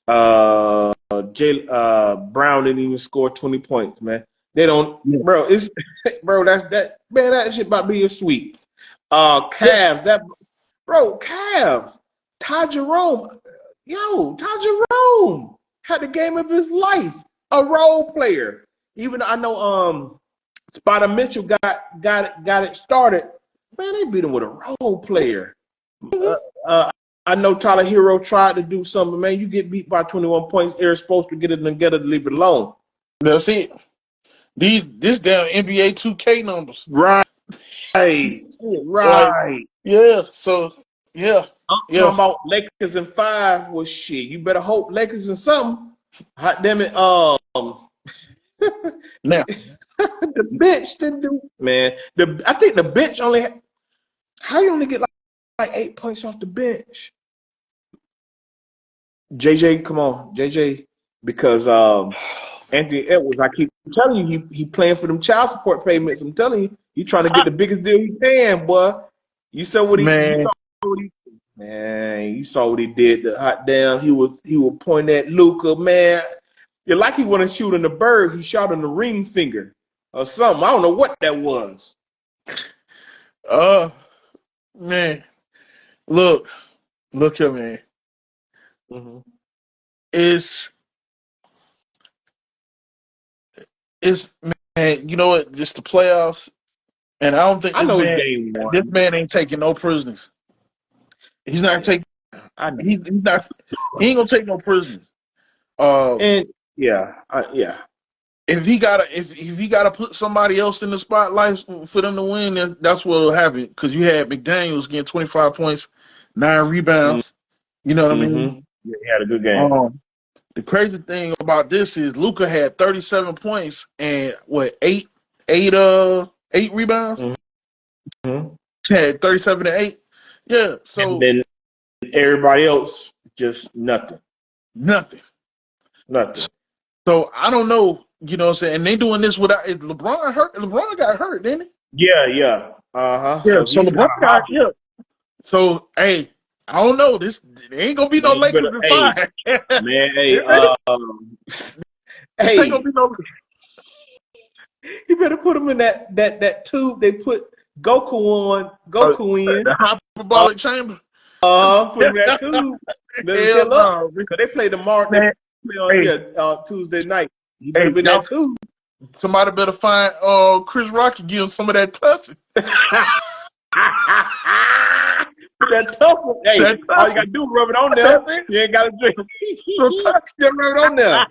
Brown didn't even score 20 points, man. They don't, bro. It's that man. That shit about to be a sweep. Cavs, Cavs. Ty Jerome, Ty Jerome had the game of his life. A role player. Even I know Spider Mitchell got it started. Man, they beat him with a role player. I know Tyler Hero tried to do something, man. You get beat by 21 points, they're supposed to get it together to leave it alone. That's it. This damn NBA 2K numbers. Right. Like, yeah. So yeah. I'm talking about Lakers in 5 was shit. You better hope Lakers in something. Hot damn it. Now the bench didn't do, man. I think the bench only had, how you only get like 8 points off the bench? JJ, come on, JJ, because Anthony Edwards, I keep telling you, he playing for them child support payments. I'm telling you, he trying to get the biggest deal he can, boy. You saw what he man, you saw what he did. The hot damn, he was pointing at Luka, man. You're like he want to shoot in the bird. He shot in the ring finger or something. I don't know what that was. Man, look here, man. Mm-hmm. It's man. You know what? Just the playoffs, and I don't think this man ain't taking no prisoners. He's not taking. He's not. He ain't gonna take no prisoners. And yeah. If he gotta put somebody else in the spotlight for them to win, then that's what will happen. Because you had McDaniels getting 25 points, 9 rebounds. You know what I mean? Yeah, he had a good game. The crazy thing about this is Luka had 37 points and what 8 rebounds. Had 37 and 8. Yeah. So and then everybody else just nothing. So I don't know. You know what I'm saying? And they doing this without LeBron hurt. LeBron got hurt, didn't he? Yeah. Yeah. So LeBron got hurt. So hey, I don't know. This ain't gonna be no Lakers in 5. Man, hey, ain't gonna be no. You better put him in that tube they put Goku in. The hyperbolic chamber. Put him in that tube. Because they play tomorrow. They play on Tuesday night. You better be in that tube. Somebody better find Chris Rock and give him some of that tussin. That tough one. Hey, all you gotta do is rub it on there. You ain't gotta drink. Just rub it on there.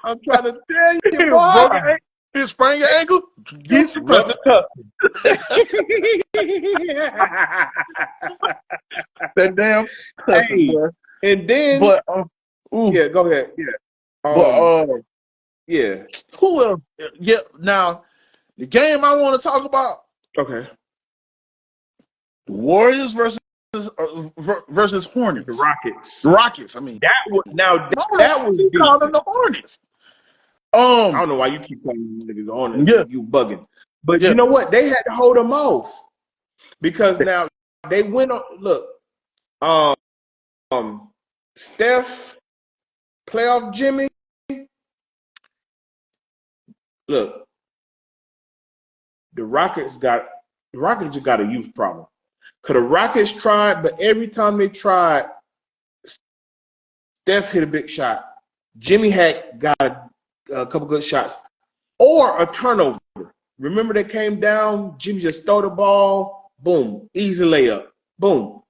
I'm trying to tell you, boy. He sprained your ankle. Get some rub the tough. That damn tussin, boy. And then, yeah, go ahead. Yeah. Yeah. Who else? Yeah. Now, the game I want to talk about. Okay. The Warriors versus Hornets. The Rockets. I mean, that was calling the Hornets. I don't know why you keep calling them niggas Hornets. Yeah. You bugging. But you know what? They had to hold them off because now they went on. Look, Steph, playoff Jimmy. Look, the Rockets just got a youth problem. Because the Rockets tried, but every time they tried, Steph hit a big shot. Jimmy had got a couple good shots. Or a turnover. Remember they came down, Jimmy just throw the ball, boom, easy layup, boom.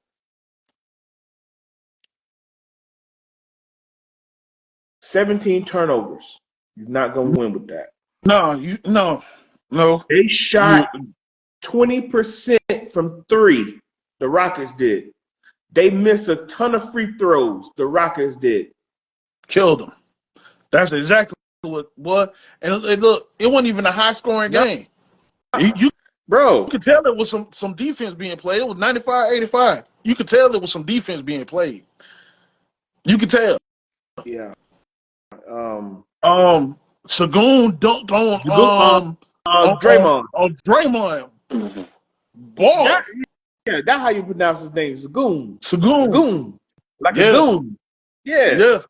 $17 turnovers. You're not going to win with that. No. They shot 20% from 3. The Rockets did. They missed a ton of free throws. The Rockets did. Killed them. That's exactly what. And look, it wasn't even a high-scoring game. You bro. could tell there was some defense being played. It was 95-85. You could tell there was some defense being played. You could tell. Yeah. Sagoon dunked Draymond. on Draymond. Boy, That's how you pronounce his name. Sagoon. Sagoon. Like a goon. Yeah. That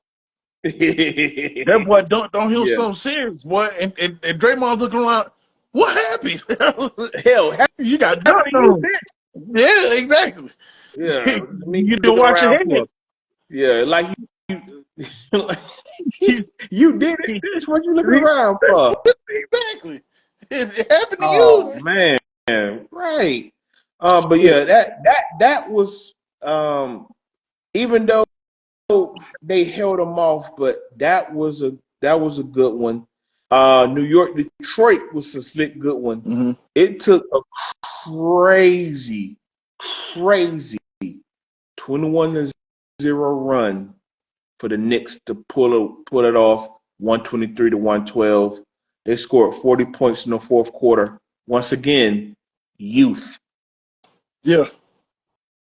boy dunked on him something serious, boy. And Draymond looking around. What happened? Hell, you got dunked on. Yeah, exactly. Yeah. You didn't watch your head. Yeah, like you did it. That's what you looking around for. Exactly. It happened to you. Oh man, right. But yeah, that was even though they held them off, but that was a good one. New York, Detroit was a slick good one. Mm-hmm. It took a crazy 21-0 run for the Knicks to pull it off 123-112. They scored 40 points in the fourth quarter. Once again, youth. Yeah.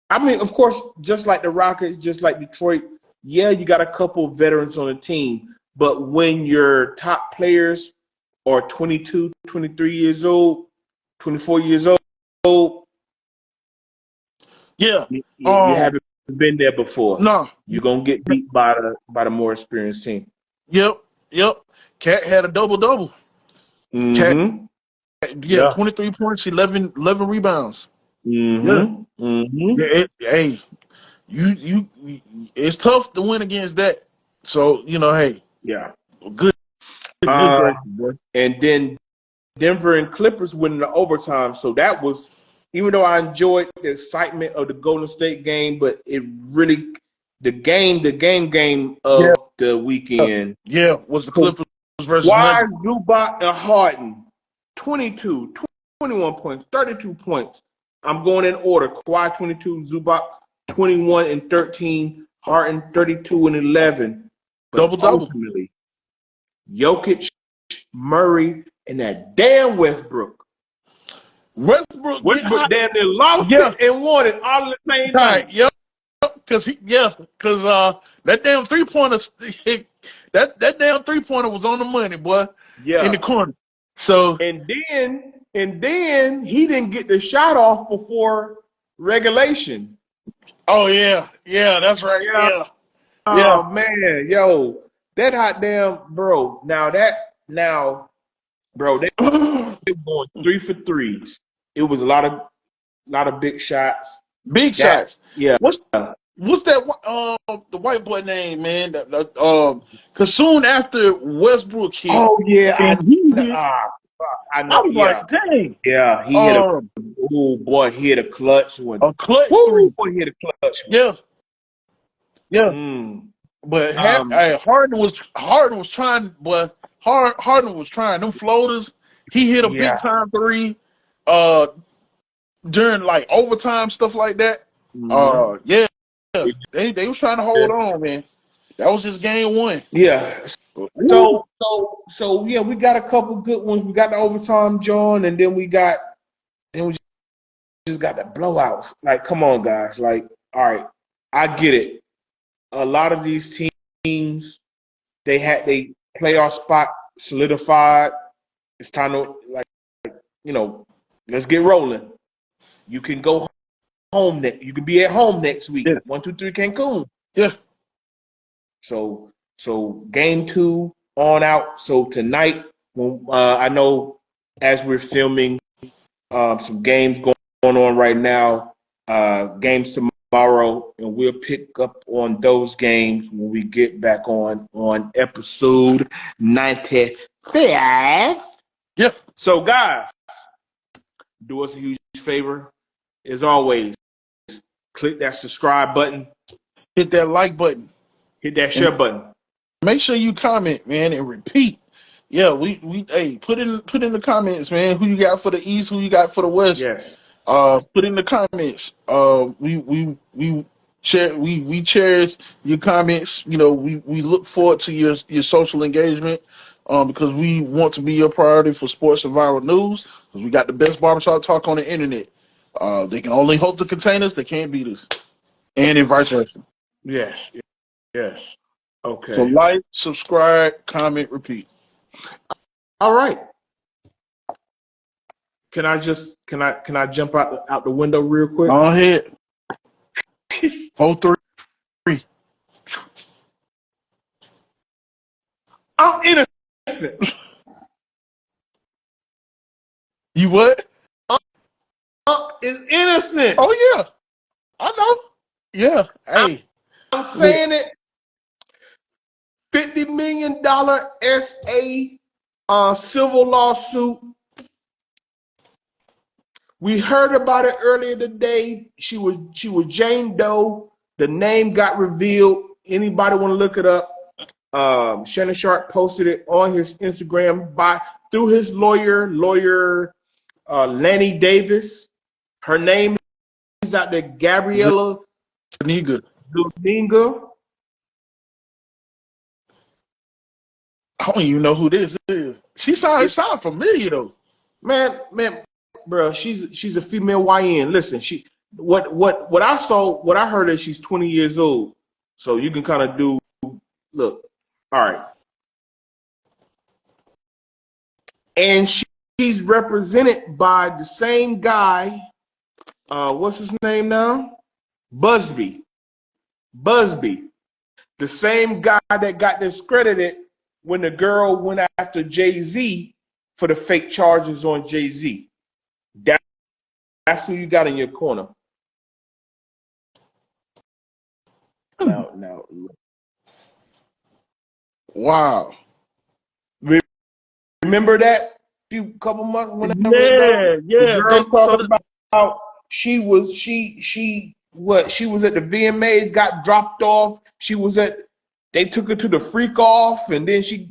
I mean, of course, just like the Rockets, just like Detroit, yeah, you got a couple of veterans on the team. But when your top players are 22, 23 years old, 24 years old, yeah, you haven't been there before. No, you're gonna get beat by the more experienced team. Yep. Cat had a double. Mm-hmm. Cat, 23 points, 11 rebounds. Mm-hmm. Yeah. Mm-hmm. Hey, you it's tough to win against that. So, hey. Yeah. Good. And then Denver and Clippers winning the overtime. So that was, even though I enjoyed the excitement of the Golden State game, but it really, the game of the weekend. Yeah, was the Clippers versus why Zubac and Harden, 22, 21 points, 32 points. I'm going in order. Kawhi 22, Zubac 21 and 13, Harden 32 and 11. But double. Ultimately, Jokic, Murray, and that damn Westbrook. Westbrook damn near lost it and won it all at the same time. Yep. Because that damn 3-pointer, that damn 3-pointer was on the money, boy. Yeah. In the corner. So and then he didn't get the shot off before regulation. Oh yeah, that's right. Yeah. Oh man, yo, that hot damn bro. Now, bro, they were going 3 for 3s. It was a lot of big shots. Shots. Yeah. What's that? The white boy name, man. Because soon after Westbrook hit. Oh yeah, I know. I was like, dang. Yeah, he hit he hit a clutch one. A clutch three. Boy, he hit a clutch one. Yeah. But Harden was trying, but Harden was trying them floaters. He hit a big time 3 during like overtime, stuff like that. They was trying to hold on, man. That was just game 1. Yeah. So yeah, we got a couple good ones. We got the overtime, John, and then we just got the blowouts. Like, come on, guys. Like, all right, I get it. A lot of these teams, they had their playoff spot solidified. It's time to let's get rolling. You can go home you can be at home next week. 1, 2, 3 Cancun. Yeah. So game 2 on out. So tonight, when I know as we're filming, some games going on right now. Games tomorrow, and we'll pick up on those games when we get back on episode 95. Yeah. So guys, do us a huge favor. As always, click that subscribe button. Hit that like button. Hit that share button. Make sure you comment, man, and repeat. Yeah, we put in the comments, man, who you got for the East, who you got for the West. Yes. Put in the comments. We cherish your comments. We look forward to your social engagement. because we want to be your priority for sports and viral news. Because we got the best barbershop talk on the internet. They can only hope to contain us. They can't beat us, and vice versa. Yes. Yes. So Okay. like, subscribe, comment, repeat. All right. Can I jump out the window real quick? Go ahead. 4-3. I'm innocent. You what? Is innocent. Oh yeah, I know. Yeah. Hey, I'm saying it. $50 million SA civil lawsuit. We heard about it earlier today. She was Jane Doe. The name got revealed. Anybody want to look it up? Shannon Sharpe posted it on his Instagram through his lawyer Lanny Davis. Her name is out there, Gabriella Zuniga. Zuniga. I don't even know who this is. It sound familiar though. Man, bro, she's a female YN. Listen, what I heard is she's 20 years old. So you can kind of look. All right. And she's represented by the same guy. What's his name now? Busby. The same guy that got discredited when the girl went after Jay-Z for the fake charges on Jay-Z. That's who you got in your corner. Now. Wow. Remember that couple months when Yeah. the girl talking about she was at the VMAs, got dropped off. They took her to the freak off, and then she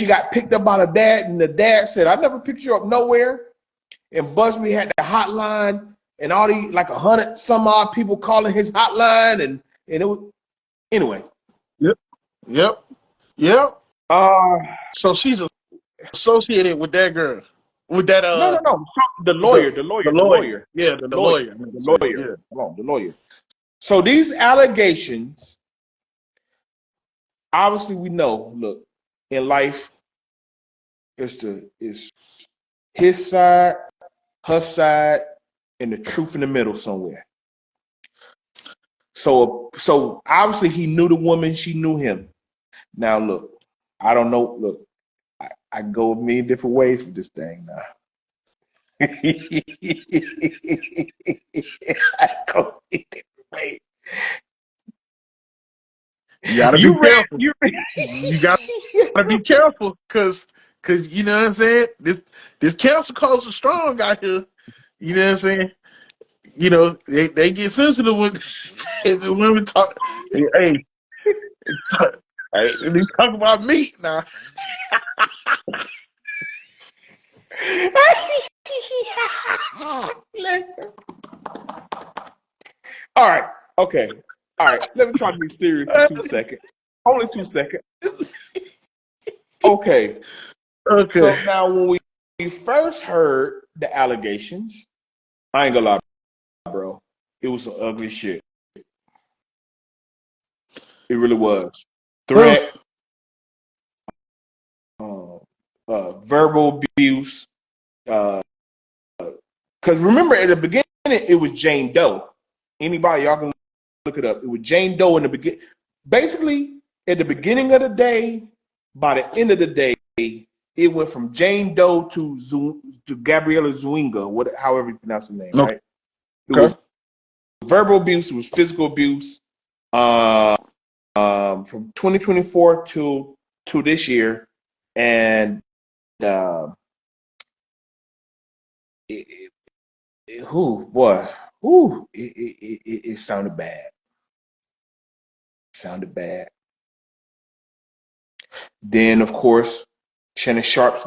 got picked up by the dad, and the dad said, "I never picked you up nowhere." And Busby had the hotline, and all these like 100 some odd people calling his hotline, and it was anyway. Yep. So she's associated with that girl. With that No. The lawyer. Yeah, the lawyer. Yeah. Hold on, the lawyer. So these allegations, obviously we know, look, in life, it's his side, her side, and the truth in the middle somewhere. So obviously he knew the woman, she knew him. Now look, I don't know, look, I go a million different ways with this thing now. I go a million different ways. You gotta be careful. You gotta be careful, cause you know what I'm saying. This cancel culture strong out here. You know what I'm saying. You know they get sensitive when the women talk. Hey, they talk about meat now. All right. Okay. All right. Let me try to be serious for 2 seconds. Only 2 seconds. Okay. So now when we first heard the allegations, I ain't gonna lie, bro. It was some ugly shit. It really was. Threat, verbal abuse. Because remember, at the beginning, it was Jane Doe. Anybody, y'all can look it up. It was Jane Doe in the beginning. Basically, at the beginning of the day, by the end of the day, it went from Jane Doe to Gabriella Zuniga, however you pronounce her name, right? It was verbal abuse. It was physical abuse. From 2024 to this year, and it sounded bad. Then, of course, Shannon Sharpe's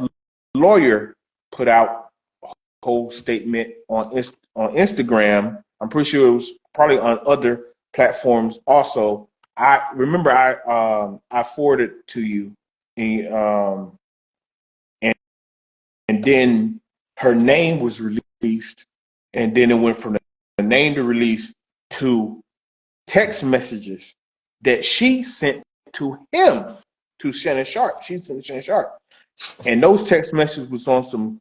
lawyer put out a whole statement on Instagram. I'm pretty sure it was probably on other platforms also. I remember I forwarded to you and, um, and and then her name was released, and then it went from the name to release to text messages that she sent to him, to Shannon Sharpe. She sent to Shannon Sharpe, and those text messages was on some.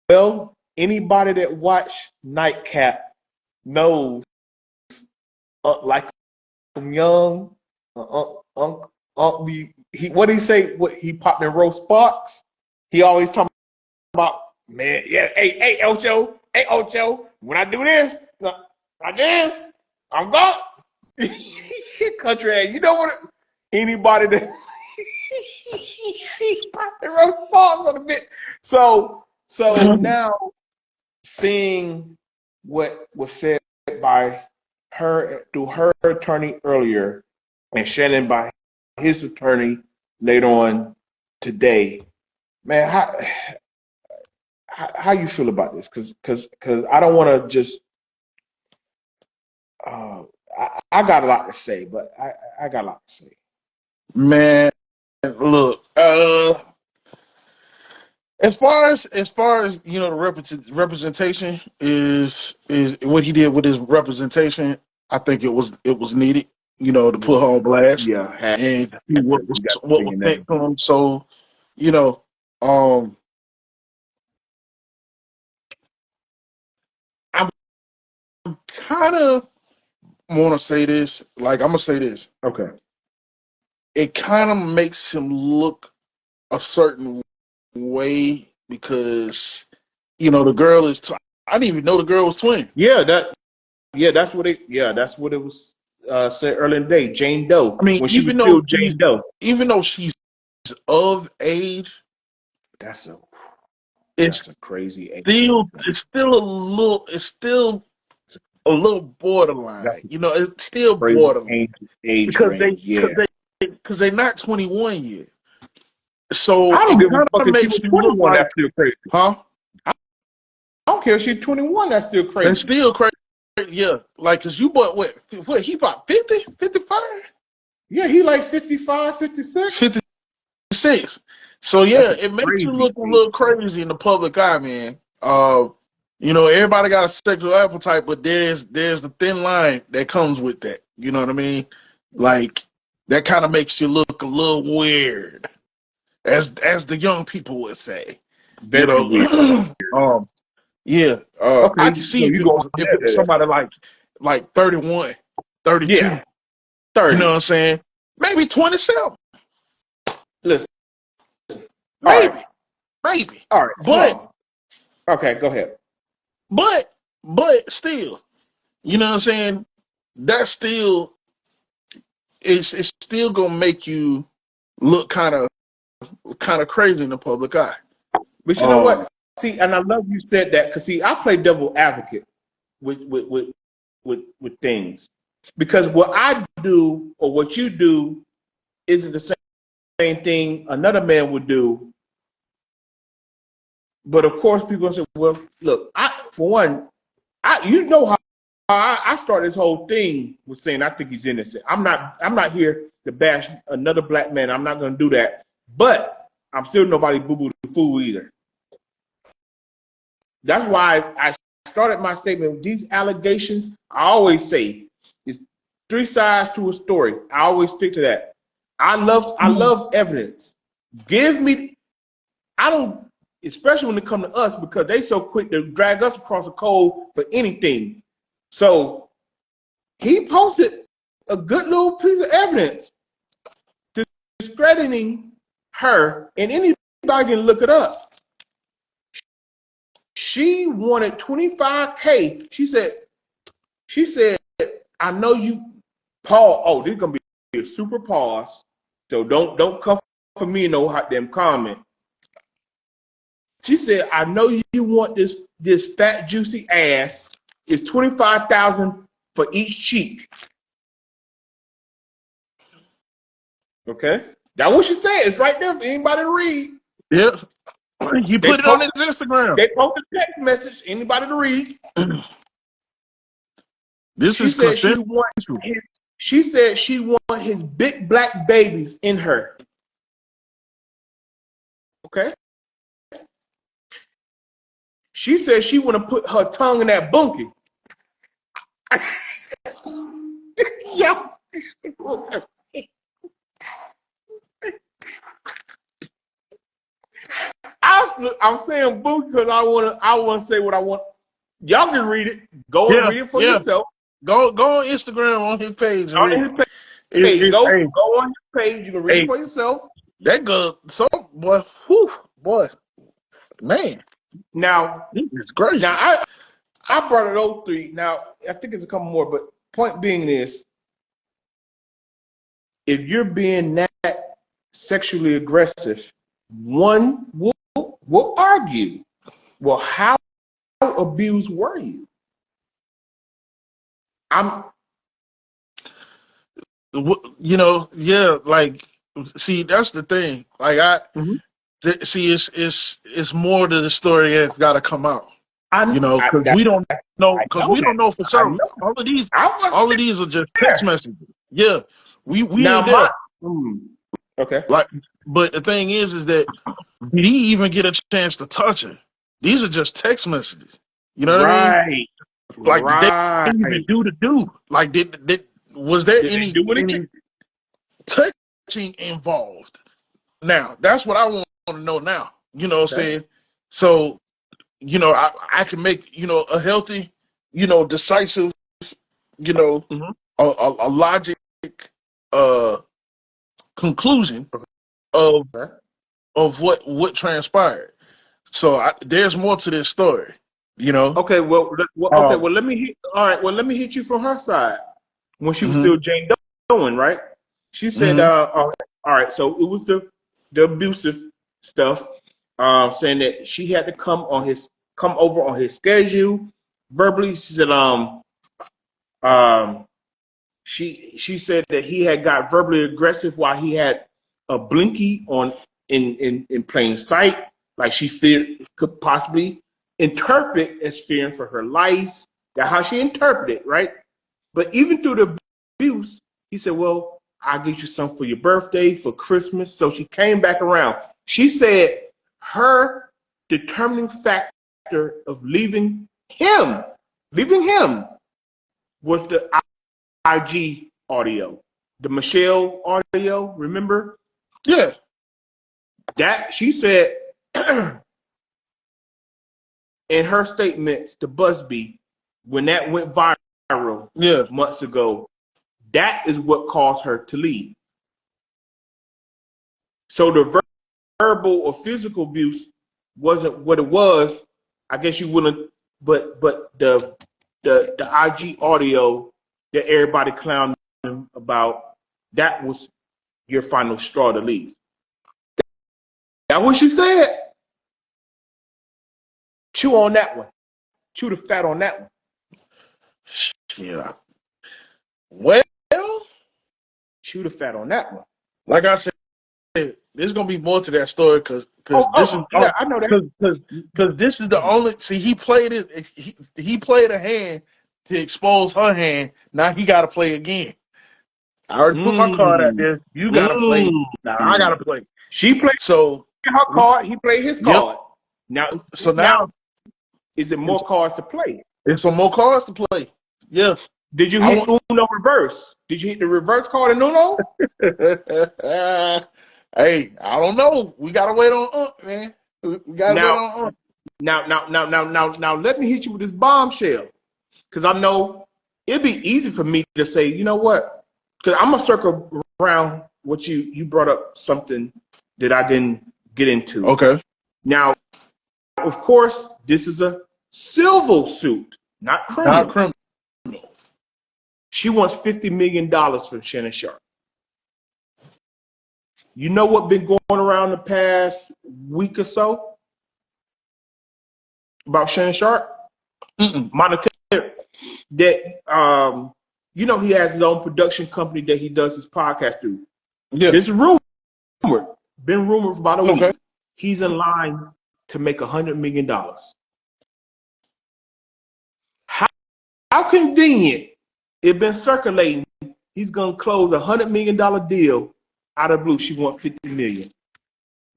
Well, anybody that watched Nightcap knows, like I'm young, what did he say? What he popped in roast sparks? He always talking about, man, yeah, hey, Ocho, when I do this, like this, I'm gone. Country ass, you know what? Anybody that he popped in roast sparks on the bit. So now seeing what was said by her through her attorney earlier, and Shannon by his attorney later on today, man, how you feel about this? Because I don't want to just I got a lot to say, but I got a lot to say. Man, look, as far as you know, the representation is what he did with his representation. I think it was needed, you know, to put her on blast, and see what was sent to him. So, you know, I kind of want to say this. Like, I'm gonna say this. Okay. It kind of makes him look a certain way because, you know, the girl is. I didn't even know the girl was twin. That's what it was said earlier in the day. Jane Doe. I mean, when she was still Jane Doe, even though she's of age, that's a crazy age. It's still a little borderline. You know, it's still borderline age because range, because they're not 21 yet. So I don't give a fuck if makes she's 21. That's still crazy, huh? I don't care if she's 21. That's still crazy. That's still crazy. Yeah, like, cause you bought what he bought 50, 55? Yeah, he like 55, 56. 56. So yeah, it makes you look a little crazy in the public eye, man. You know, everybody got a sexual appetite, but there's the thin line that comes with that. You know what I mean? Like, that kind of makes you look a little weird, as the young people would say. Very weird. Yeah. Okay, I can see if it was somebody like 31, 32. Yeah, 30. You know what I'm saying? Maybe 27. Listen. Maybe. All right. But okay, go ahead. But still, you know what I'm saying? That still it's still gonna make you look kind of crazy in the public eye. But you know what? See, and I love you said that, because see, I play devil advocate with things, because what I do or what you do isn't the same thing another man would do. But of course, people say, "Well, look, you know how I started this whole thing with saying I think he's innocent. I'm not here to bash another black man. I'm not going to do that. But I'm still nobody boo-boo the fool either. That's why I started my statement with these allegations. I always say it's three sides to a story. I always stick to that. I love evidence. Especially when it comes to us, because they so quick to drag us across the coal for anything. So he posted a good little piece of evidence discrediting her, and anybody can look it up. She wanted $25K. She said, I know you, Paul. Oh, this is gonna be a super pause. So don't come for me no hot damn comment. She said, I know you want this fat juicy ass. It's $25,000 for each cheek. Okay, that's what she said. It's right there for anybody to read. Yep. You put it on his Instagram. They posted a text message. Anybody to read. This is consensual. She said she want his big black babies in her. Okay. She said she want to put her tongue in that bunkie. Yeah. I'm saying bunkie because I want to say what I want. Y'all can read it. Go and read it for yourself. Go on Instagram on his page and read it. Hey, go on his page. You can read it for yourself. That girl, boy, man. Now, it's crazy. Now, I brought it those three. Now, I think it's a couple more, but point being is, if you're being that sexually aggressive, one will argue, well, how abused were you? See, that's the thing. Like see, it's more to the story that's got to come out. Because we don't know for certain. All of these are just text messages. Yeah, we ain't there. Okay. But the thing is that did he even get a chance to touch her? These are just text messages. You know what I mean? Like, did they even do? Like, was there any touching involved? Now, that's what I want to know now. You know what I'm saying? So, I can make, a healthy, decisive, a logic conclusion of what transpired. So there's more to this story, Okay, well, let me hit you from her side. When she was still Jane Doe, right? She said, all right, so it was the abusive stuff, saying that she had to come over on his schedule verbally. She said, she said that he had got verbally aggressive while he had a blinky on in plain sight, like she could possibly interpret as fearing for her life. That's how she interpreted, right? But even through the abuse, he said, well, I'll get you something for your birthday, for Christmas. So she came back around. She said her determining factor of leaving him was the IG audio, the Michelle audio, remember? Yeah. That she said in her statements to Busby, when that went viral months ago, that is what caused her to leave. So the verbal or physical abuse wasn't what it was. I guess you wouldn't, but the IG audio that everybody clowned him about, that was your final straw to leave. That's what she said. Chew on that one. Chew the fat on that one. Yeah. Well, chew the fat on that one. Like I said, there's gonna be more to that story because I know that because this is the only. See, he played it. He played a hand to expose her hand. Now he got to play again. I already put my card out there. You got to play. Now I got to play. She played her card. He played his card. Now, is it more cards to play? It's some more cards to play. Yeah. Did you hit Uno reverse? Did you hit the reverse card in Uno? Hey, I don't know. We gotta wait on man. We gotta wait on Now, let me hit you with this bombshell, because I know it'd be easy for me to say, you know what? Because I'm gonna circle around what you brought up, something that I didn't get into. Okay. Now, of course, this is a civil suit, not criminal. Not criminal. She wants $50 million from Shannon Sharpe. You know what been going around the past week or so about Shannon Sharpe? Monetary. That he has his own production company that he does his podcast through. Yeah. It's been rumored for about a week. He's in line to make $100 million. How convenient. It's been circulating he's gonna close $100 million deal out of blue. She wants $50 million.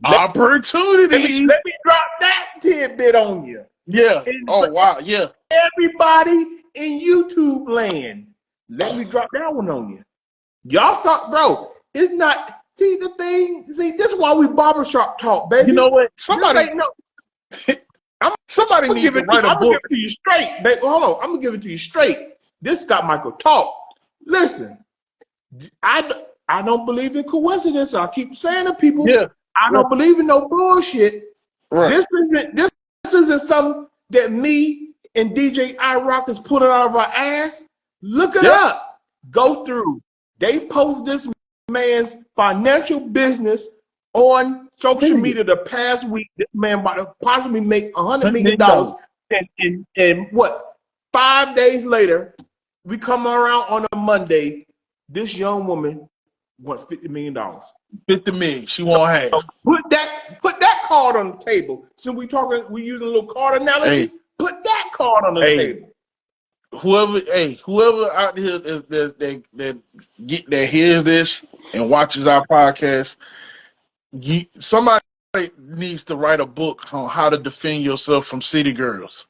Opportunity. Let me drop that tidbit on you. Yeah. And Oh wow. Yeah. everybody in YouTube land, let me drop that one on you. Y'all saw, bro. It's not. See the thing. See, this is why we barbershop talk, baby. You know what? Somebody needs to write a I'm gonna book. give it to you straight, baby. Hold on. I'm gonna give it to you straight. This Scott Michael talk. Listen, I don't believe in coincidence. I keep saying to people, I don't believe in no bullshit. Right. This isn't something that me and DJ iRock is pulling out of our ass. Look it up. Go through. They posted this man's financial business on social media the past week. This man about to possibly make $100 million. And what? 5 days later, we come around on a Monday. This young woman wants $50 million. $50 million. She won't have. So put that card on the table. Since we using a little card analogy. Put that card on the table. Whoever out here that hears this and watches our podcast, somebody needs to write a book on how to defend yourself from city girls.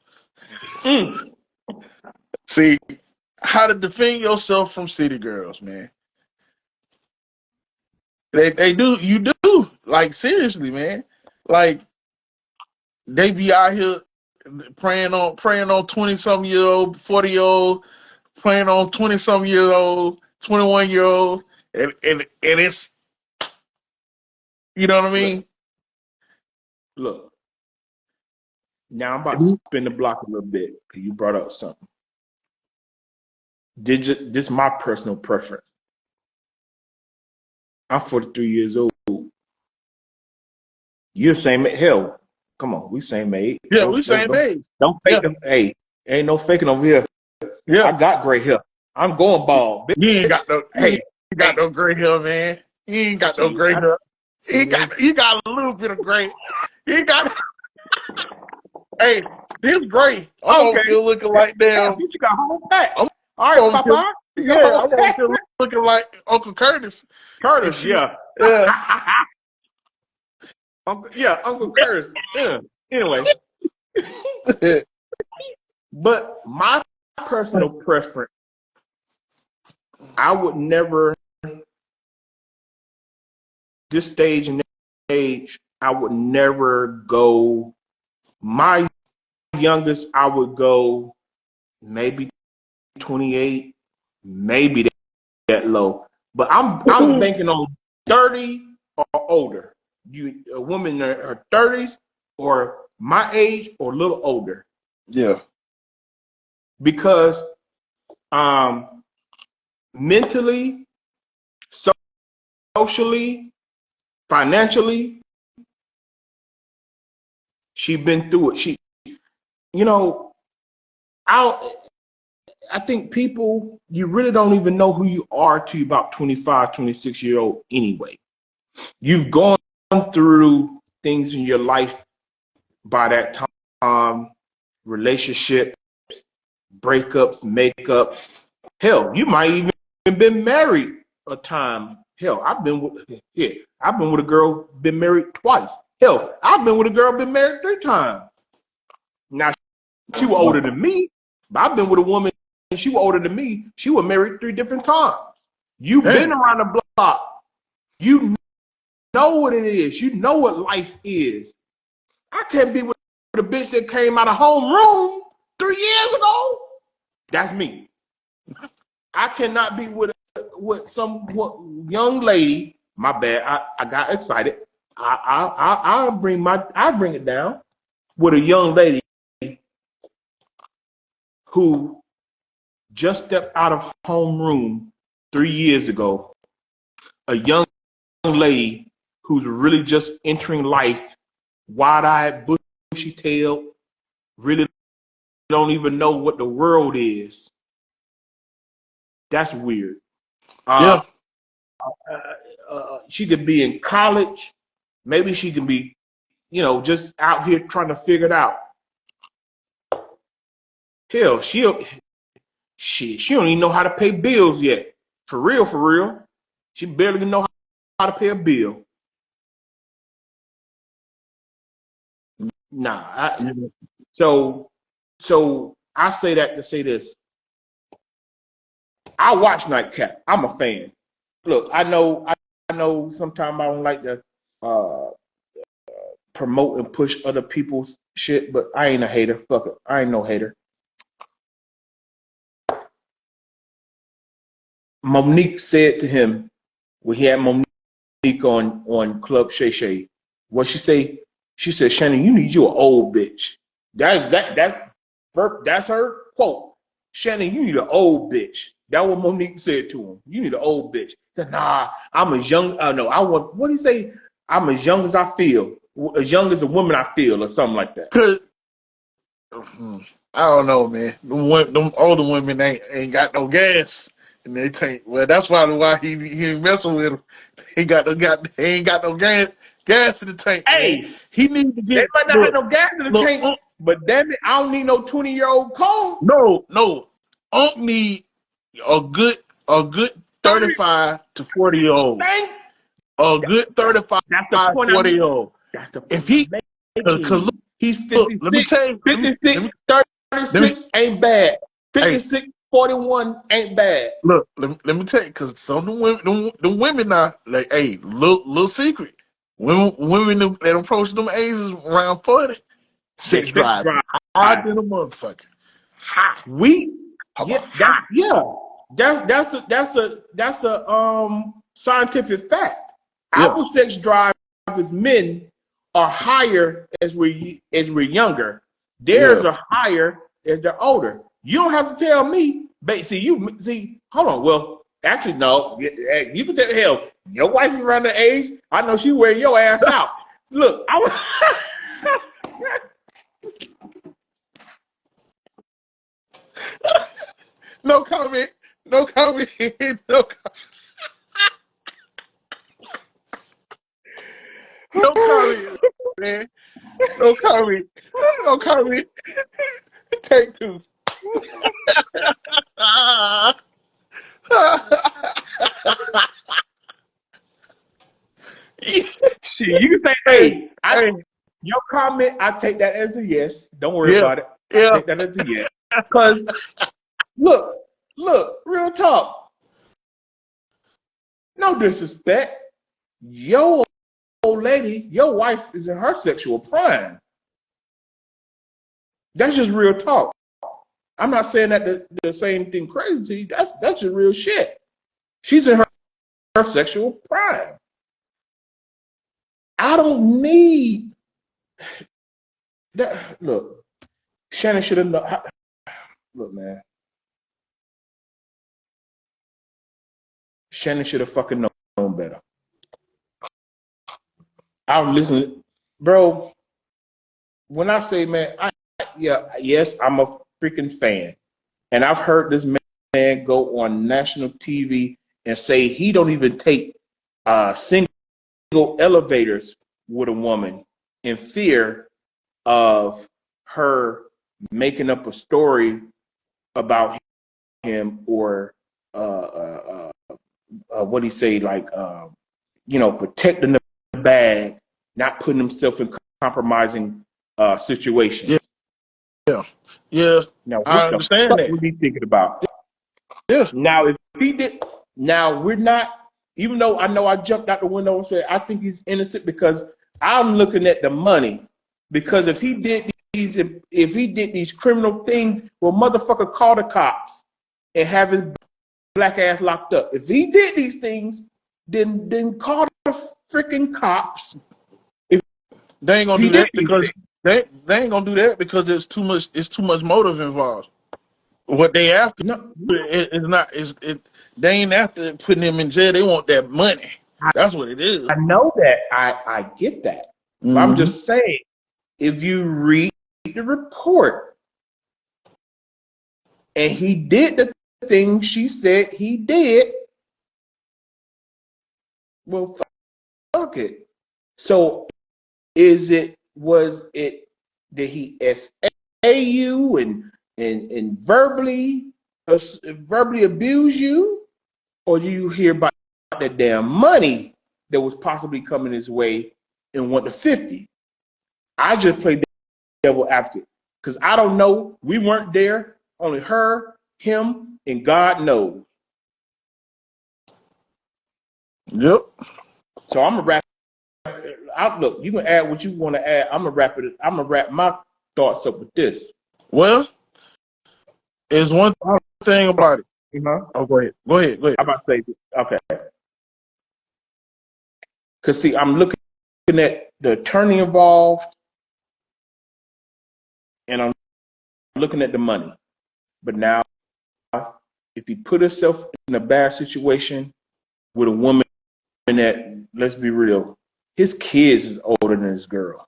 See, how to defend yourself from city girls, man. They do. You do. Like, seriously, man. Like, they be out here preying on 20-something-year-old, 40-year-old, preying on 20-something-year-old, 21-year-old, and it's, you know what I mean? Look, now I'm about to spin the block a little bit because you brought up something. This is my personal preference. I'm 43 years old. You're the same hell. Come on, we same age. Yeah, we same age. Don't fake them. Hey, ain't no faking over here. Yeah, I got gray hair. I'm going bald. You ain't got no. Hey, you got no gray hair, man. You ain't got no gray hair. You got a little bit of gray. You got. Hey, this gray. I'm still looking like damn. You got whole back. All right, Papa. I'm still looking like Uncle Curtis. Curtis, yeah. Uncle Curtis. Yeah. Anyway. But my personal preference, I would never, this stage and age, I would never go, my youngest, I would go maybe 28, maybe that low. But I'm thinking on 30 or older. A woman in her 30s or my age or a little older. Yeah. Because mentally, socially, financially, she's been through it. I think people, you really don't even know who you are till you're about 25, 26-year-old anyway. You've gone through things in your life by that time, relationships, breakups, makeups. Hell, you might even been married a time. Hell, I've been with a girl, been married twice. Hell, I've been with a girl, been married 3 times. Now, she was older than me, but I've been with a woman, she was older than me. She was married 3 different times. You've been around the block. You know what it is. You know what life is. I can't be with a bitch that came out of homeroom 3 years ago. That's me. I cannot be with some young lady. My bad. I got excited. I bring it down with a young lady who just stepped out of homeroom 3 years ago. A young lady who's really just entering life, wide-eyed, bushy-tailed, really don't even know what the world is. That's weird. She could be in college. Maybe she could be, just out here trying to figure it out. Hell, she don't even know how to pay bills yet. For real. She barely know how to pay a bill. Nah. So I say that to say this. I watch Nightcap. I'm a fan. Look, I know sometimes I don't like to promote and push other people's shit, but I ain't a hater. Fuck it. I ain't no hater. Monique said to him when he had Monique on Club Shay Shay, what she say? She said, Shannon, you need you an old bitch. That's her quote. Shannon, you need an old bitch. That's what Monique said to him. You need an old bitch. He said, nah, I'm as young. No, I want. What do you say? I'm as young as I feel, as young as a woman I feel, or something like that. Cause I don't know, man. Them older women ain't got no gas in their tank. Well, that's probably why he ain't messing with them. He ain't got no gas in the tank. Hey, man. He need to get. They might not have no gas in the tank, but damn it, I don't need no 20-year-old car. No. Unc need a good 35 to 40-year-old. A good 35 to 40-year-old. That's the point. If he, because look, he's 56. Let me tell you, 56, 36 ain't bad. 56, 41 ain't bad. Look, let me tell you, because some of the women now, like, hey, little secret. Women that approach them ages around 40, sex drive. Hot than a motherfucker. Hot. That's a scientific fact. Our sex drive as men are higher as we're younger. Theirs are higher as they're older. You don't have to tell me. Hold on. Well, actually, no. You can tell. Hell, your wife is around the age. I know she wearing your ass out. Look, No comment. No comment. No comment, man. No comment. No comment. Take two. Shit, you can say, hey, your comment, I take that as a yes. Don't worry about it. I take that as a yes. Because, look, real talk. No disrespect. Your old lady, your wife is in her sexual prime. That's just real talk. I'm not saying that the same thing crazy to you. That's just real shit. She's in her sexual prime. I don't need that. Look, Shannon should have known. Look, man. Shannon should have fucking known better. I was listening, bro. When I say, man, yes, I'm a freaking fan, and I've heard this man go on national TV and say he don't even take single elevators with a woman in fear of her making up a story about him or what do you say, like protecting the bag, not putting himself in compromising situations. Yeah. Now, I understand that. What are you thinking about? Yeah. Now, if he did, now we're not. Even though I know I jumped out the window and said I think he's innocent because I'm looking at the money. Because if he did these criminal things, well, motherfucker, call the cops and have his black ass locked up. If he did these things, then call the freaking cops. They ain't gonna do that because they ain't gonna do that because there's too much motive involved. What they after they ain't after putting him in jail. They want that money. That's what it is. I know that. I get that. Mm-hmm. But I'm just saying, if you read the report and he did the thing she said he did, well, fuck it. So was it did he SA you and verbally abuse you, or do you hear about that damn money that was possibly coming his way and want the 50? I just play devil advocate because I don't know. We weren't there. Only her, him, and God knows. Yep. So I'm gonna wrap. Look, you can add what you want to add. I'm gonna wrap it. I'm gonna wrap my thoughts up with this. Well, there's one thing about it. Oh, go ahead. I'm about to say this. Okay. Because see, I'm looking at the attorney involved, and I'm looking at the money. But now, if he put himself in a bad situation with a woman that, let's be real, his kids is older than his girl.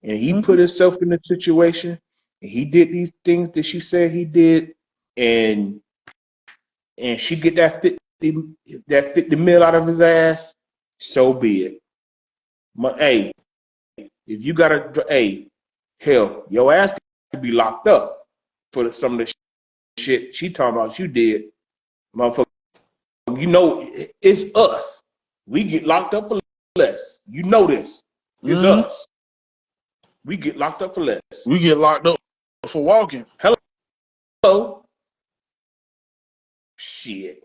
And he put himself in a situation, and he did these things that she said he did, and she get that 50 mil out of his ass, so be it. Hey, if you gotta, hey, hell, your ass could be locked up for some of the shit she talking about you did, motherfucker. You know, it's us. We get locked up for less. You know this. It's us. We get locked up for less. We get locked up for walking. Hello. Shit.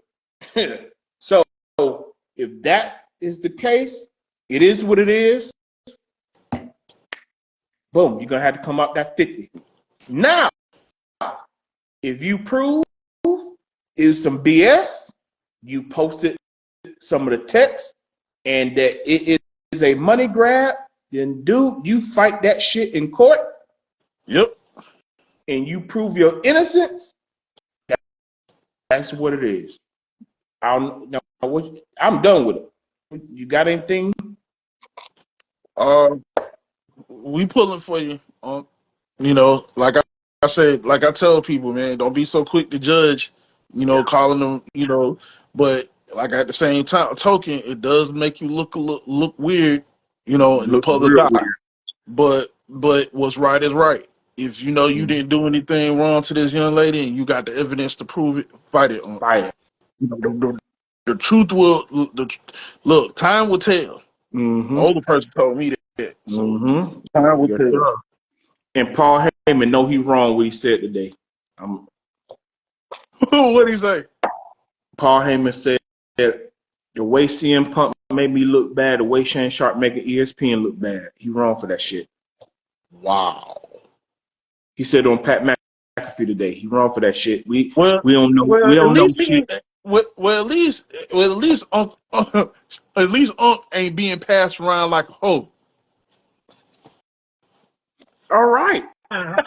So if that is the case, it is what it is. Boom, you're gonna have to come up that 50. Now, if you prove is some BS, you posted some of the text, and that it is a money grab, then dude, you fight that shit in court. Yep. And you prove your innocence. That's what it is. I'm done with it. You got anything? We pulling for you. You know, like I said, like I tell people, man, don't be so quick to judge. You know, calling them. You know, but like at the same time, token, it does make you look weird. You know, in the public eye. Weird. But what's right is right. If you know you didn't do anything wrong to this young lady and you got the evidence to prove it, fight it. Fight it. You know, the truth will look. Time will tell. The older person told me that. So time will tell. And Paul Heyman know he wrong what he said today. What'd he say? Paul Heyman said that the way CM Punk made me look bad, the way Shannon Sharpe making ESPN look bad. He wrong for that shit. Wow. He said on Pat McAfee today. He wrong for that shit. We don't know. We don't know shit. At least Unc ain't being passed around like a hoe. All right. I'm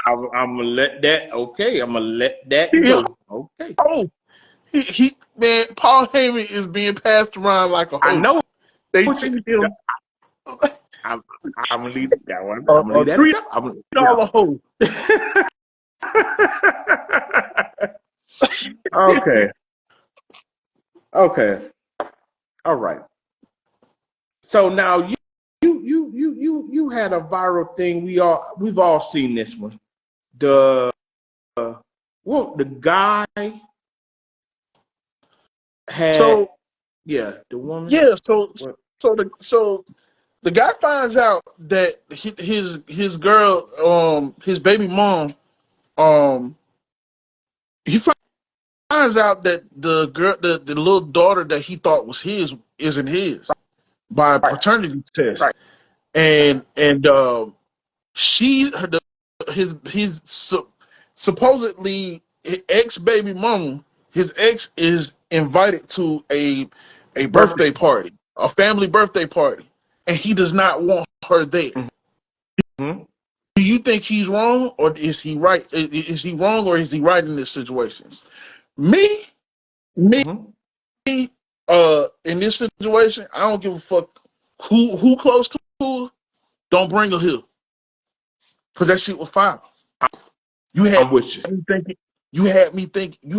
gonna let that. Okay, I'm gonna let that go. Okay. Oh, he man, Paul Heyman is being passed around like a hoe. I know. They treat him. I'm gonna leave that one. I'm gonna leave that. I'm $3 hoe. Okay. All right. So now you had a viral thing. We've all seen this one. The guy had the woman. Yeah. So the guy finds out that his girl, his baby mom, he finds out that the girl, the little daughter that he thought was his isn't his by a paternity test, right. and his supposedly ex baby mama, his ex is invited to a birthday party, a family birthday party, and he does not want her there. Mm-hmm. Do you think he's wrong, or is he right? Is he wrong, or is he right in this situation? Me, in this situation, I don't give a fuck who close to her. Don't bring her here, cause that shit was foul. You had me thinking. You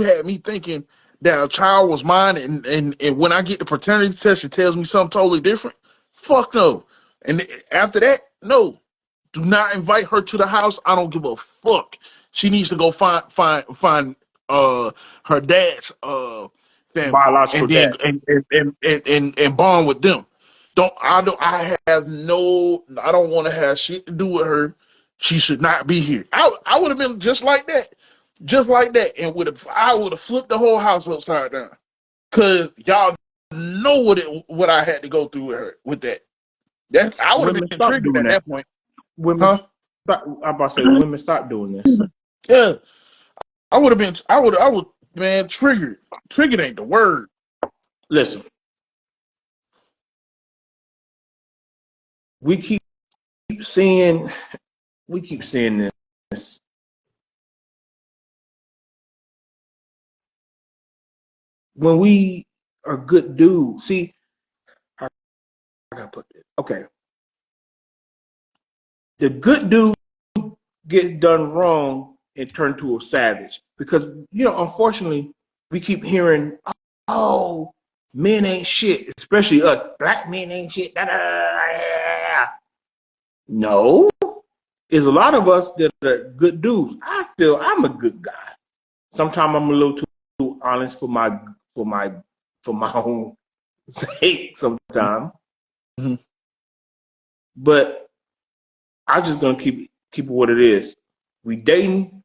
had me thinking that a child was mine, and when I get the paternity test, it tells me something totally different. Fuck no. And after that, no. Do not invite her to the house. I don't give a fuck. She needs to go find her dad's family, Biological and then dad. and bond with them. I don't want to have shit to do with her. She should not be here. I would have been just like that, and I would have flipped the whole house upside down. Cause y'all know what I had to go through with her with that. I would have Women been stop triggered doing at that. that point, Women huh? stop. I'm about to say women stop doing this. Yeah, I would have been. I would, man, triggered. Triggered ain't the word. Listen, we keep seeing this. When we are good dudes, see, I gotta put this. Okay, the good dude gets done wrong and turned to a savage because unfortunately, we keep hearing, "Oh, men ain't shit," especially us black men ain't shit. Da, da, da, da. No, there's a lot of us that are good dudes. I feel I'm a good guy. Sometimes I'm a little too honest for my for my own sake sometimes. Mm-hmm. But I just gonna keep it what it is. We dating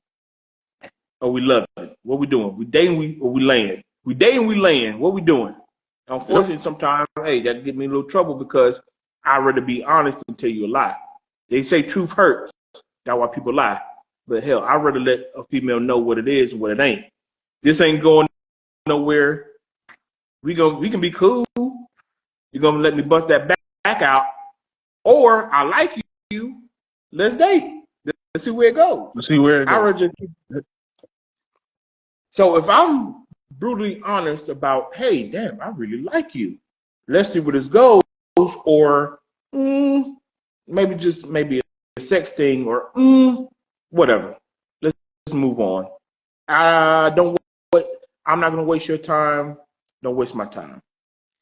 or we love it. What we doing? We dating or we laying. We dating, we laying. What we doing? Yep. Unfortunately, sometimes that get me in a little trouble because I'd rather be honest than tell you a lie. They say truth hurts. That's why people lie. But hell, I'd rather let a female know what it is and what it ain't. This ain't going nowhere. We can be cool. You're gonna let me bust that back out, or I like you. Let's date. Let's see where it goes. Let's see where it goes. So if I'm brutally honest about, hey, damn, I really like you. Let's see where this goes, or maybe a sex thing, or whatever. Let's move on. Don't. I'm not gonna waste your time. Don't waste my time.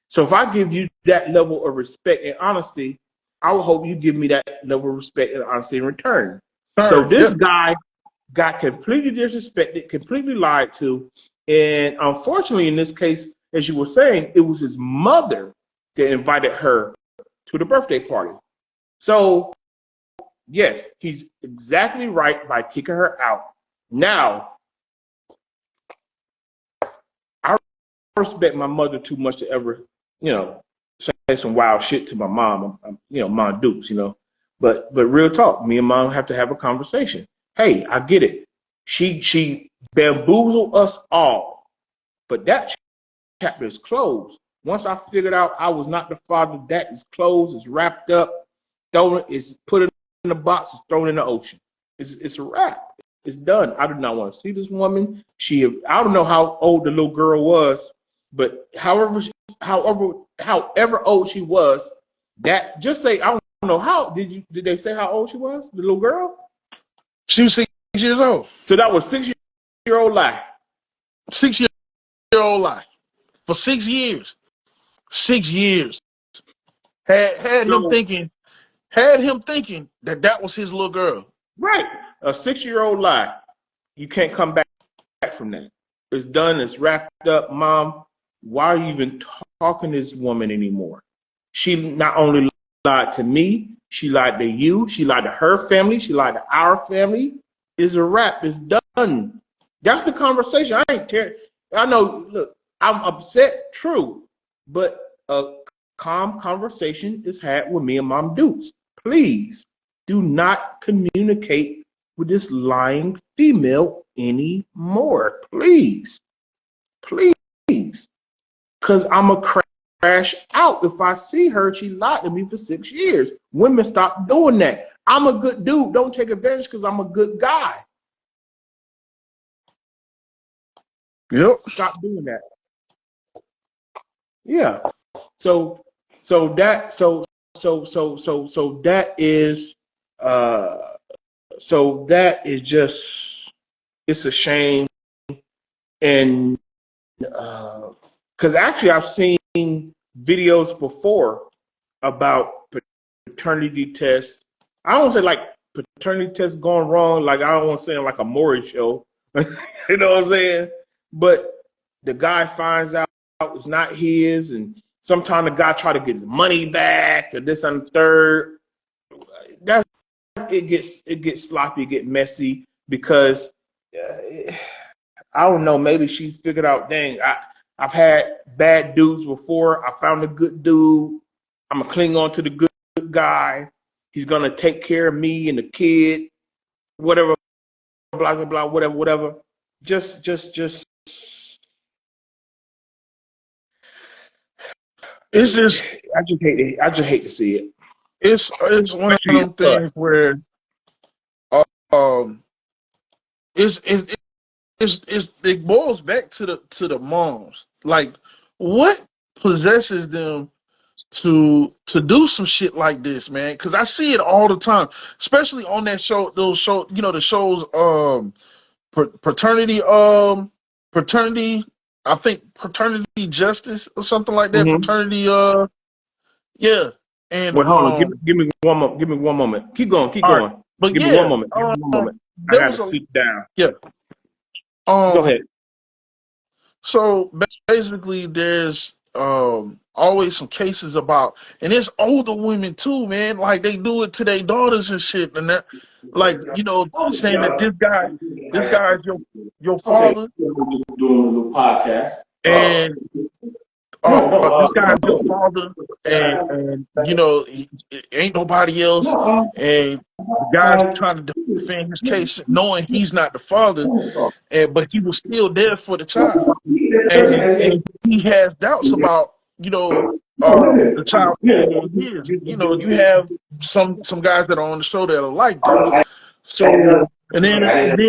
So if I give you that level of respect and honesty, I will hope you give me that level of respect and honesty in return. So this guy got completely disrespected, completely lied to, and unfortunately, in this case, as you were saying, it was his mother that invited her to the birthday party. So yes, he's exactly right by kicking her out. Now, I respect my mother too much to ever, say some wild shit to my mom. Mom Dukes, But real talk, me and mom have to have a conversation. Hey, I get it. She bamboozled us all, but that chapter is closed. Once I figured out I was not the father, that is closed. It's wrapped up, it's put in the box, it's thrown in the ocean. It's a wrap. It's done. I do not want to see this woman. I don't know how old the little girl was, but however old she was, that just say I don't know how did they say how old she was? The little girl? She was 6 years old. So that was 6-year-old lie. 6-year-old lie for 6 years. 6 years had him thinking that was his little girl. Right, a 6-year-old lie. You can't come back from that. It's done. It's wrapped up. Mom, why are you even talking to this woman anymore? She not only lied to me, she lied to you. She lied to her family. She lied to our family. It's a wrap. It's done. That's the conversation. I know, look, I'm upset, true, but a calm conversation is had with me and Mom Dukes. Please do not communicate with this lying female anymore. Please. Because I'm a crash out. If I see her, she lied to me for 6 years. Women, stop doing that. I'm a good dude. Don't take advantage because I'm a good guy. Yep. Stop doing that. Yeah. So that is just, it's a shame. And because actually I've seen videos before about paternity tests. I don't say like paternity tests gone wrong. Like I don't want to say like a Maury show. You know what I'm saying? But the guy finds out it's not his, and sometimes the guy try to get his money back or this and the third. That it gets sloppy, it gets messy because I don't know. Maybe she figured out, dang, I've had bad dudes before. I found a good dude. I'm gonna cling on to the good guy. He's gonna take care of me and the kid, whatever, blah blah blah, whatever. Just. It's just, I just hate to see it. it's one of them things where, um, it boils back to the moms. Like, what possesses them to do some shit like this, man? Because I see it all the time, especially on that show, the shows, paternity, I think paternity justice or something like that. Mm-hmm. Paternity, yeah, and Wait, hold on. Give me one moment. Give me one moment. Keep going. Keep going. Right. But give yeah, me one moment. Give me one moment. I gotta sit down. Yeah. Go ahead. So basically, there's always some cases about, and it's older women too, man. Like they do it to their daughters and shit, and that, like, saying that this guy is your father, Doing a little podcast, and this guy is your father, and ain't nobody else, and the guy's trying to defend his case, knowing he's not the father, but he was still there for the child. And he has doubts about, the child being his. You have some guys that are on the show that are like this. So, and then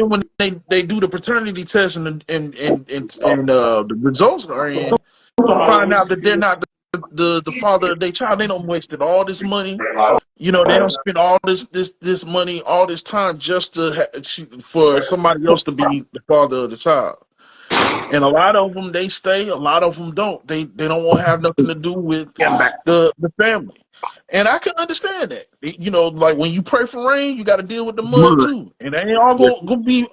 when they do the paternity test and the results are in, find out that they're not the father of their child. They don't wasted all this money. They don't spend all this money, all this time just for somebody else to be the father of the child. And a lot of them, they stay. A lot of them don't. They don't want to have nothing to do with the family. And I can understand that. Like when you pray for rain, you got to deal with the mud too. And they ain't all gonna be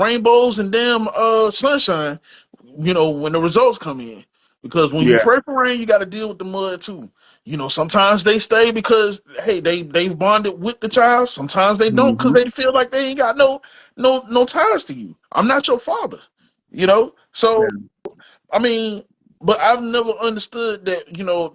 rainbows and damn sunshine. When the results come in, because when you pray for rain, you got to deal with the mud too. Sometimes they stay because hey, they've bonded with the child. Sometimes they don't because they feel like they ain't got no ties to you. I'm not your father. So I mean, but I've never understood that,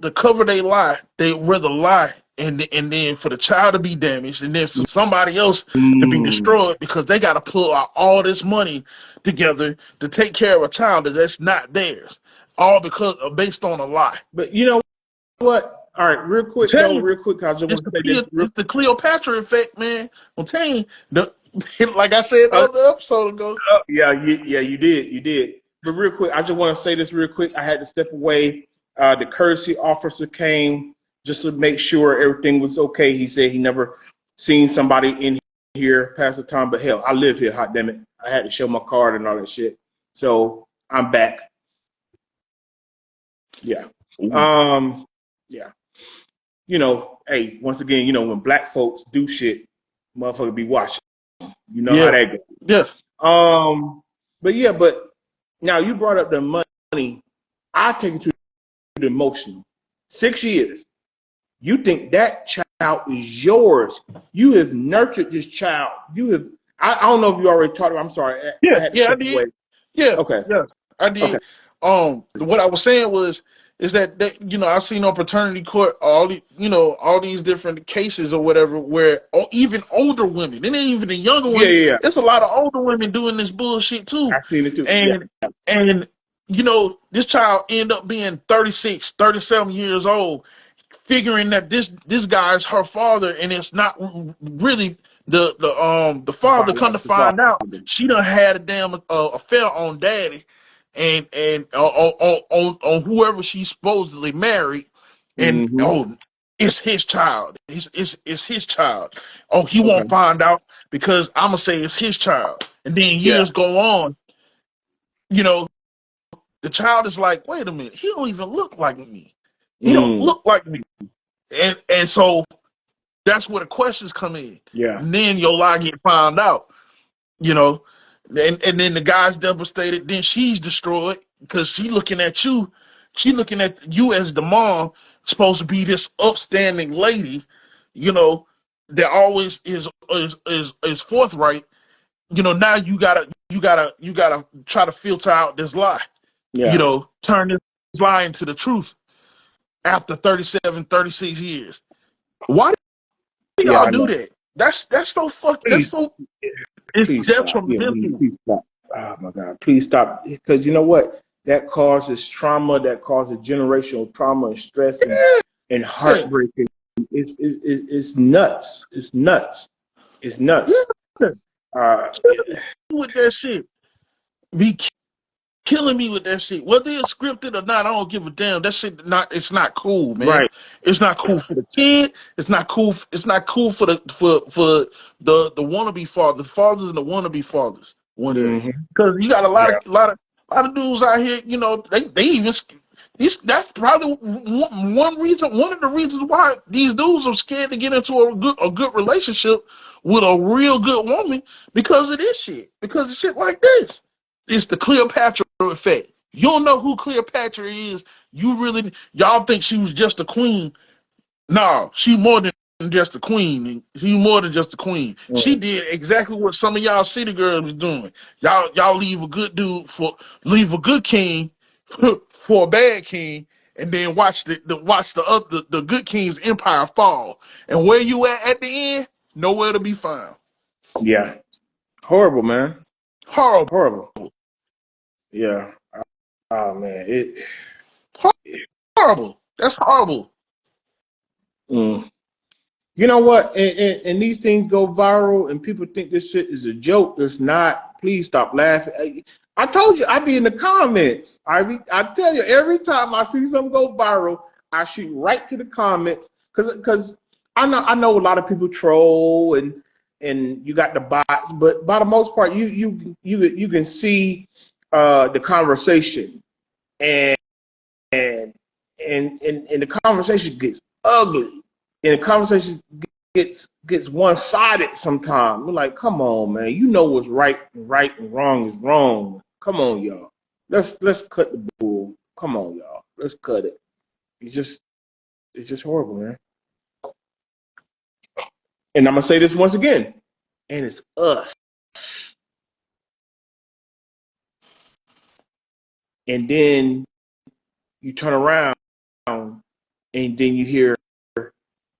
to cover they lie, they rather lie and then for the child to be damaged and then for somebody else to be destroyed because they got to pull out all this money together to take care of a child that's not theirs, all because based on a lie. But you know what? All right, real quick, I just want to say this. It's the Cleopatra effect, man. I'm telling you, like I said the other episode ago. Yeah, you did. But real quick, I just want to say this real quick. I had to step away. The courtesy officer came just to make sure everything was okay. He said he never seen somebody in here pass the time, but hell, I live here, hot damn it. I had to show my card and all that shit. So I'm back. Yeah. Yeah. Hey, once again, when black folks do shit, motherfucker be watching. You know how that goes. Yeah. But now you brought up the money. I take it to the emotional. 6 years. You think that child is yours. You have nurtured this child. I don't know if you already talked about, I'm sorry. I did. Away. Yeah. Okay. Yeah, I did. Okay. What I was saying is that I've seen on paternity court all these different cases or whatever where even older women, it ain't even the younger women. Yeah. It's a lot of older women doing this bullshit too. I've seen it too. And this child end up being 36, 37 years old, figuring that this guy is her father, and it's not really the father. Come to find out, she done had a damn affair on daddy, and on whoever she supposedly married, and it's his child. It's his child. Oh, he won't find out because I'm gonna say it's his child, and then years go on. The child is like, wait a minute, he don't even look like me. He don't look like me, and so that's where the questions come in. Yeah, and then your lie get found out. And then the guy's devastated. Then she's destroyed because she looking at you. She looking at you as the mom, supposed to be this upstanding lady, that always is forthright. Now you gotta try to filter out this lie. Yeah. Turn this lie into the truth after 37, 36 years. Why do Yeah, y'all I do know. that? That's so fucking. That's Please, so. It's please stop. Yeah, detrimental. please stop. Oh my God, please stop. Because you know what? That causes trauma. That causes generational trauma and stress and Yeah, heartbreak. It's nuts. It's nuts. It's nuts. yeah. Uh, With that shit, be killing me with that shit. Whether it's scripted or not, I don't give a damn. That shit it's not cool, man. right. It's not cool for the kid. It's not cool. It's not cool for the wannabe fathers and the wannabe fathers. Mm-hmm. Because you got a lot Yeah. of dudes out here. They even that's probably one of the reasons why these dudes are scared to get into a good relationship with a real good woman because of this shit. Because of shit like this. It's the Cleopatra effect. You don't know who Cleopatra is. Y'all think she was just a queen. No, she more than just a queen. She more than just a queen. She Mm. did exactly what some of y'all city girls was doing. Y'all leave a good leave a good king for a bad king, and then watch the good king's empire fall. And where you at the end? Nowhere to be found. Yeah. Horrible, man. Horrible. Horrible. Yeah. Oh man. Horrible. That's horrible. Mm. You know what? And these things go viral, and people think this shit is a joke. It's not. Please stop laughing. I told you, I be in the comments. I tell you, every time I see something go viral, I shoot right to the comments because I know a lot of people troll and you got the bots, but by the most part, you can see the conversation and and and the conversation gets ugly, and the conversation gets one sided sometimes. We're like, come on, man, you know what's right and wrong is wrong. Come on, y'all. Let's cut the bull. Come on, y'all. Let's cut it. It's just horrible, man. And I'm gonna say this once again, and it's us. And then you turn around, and then you hear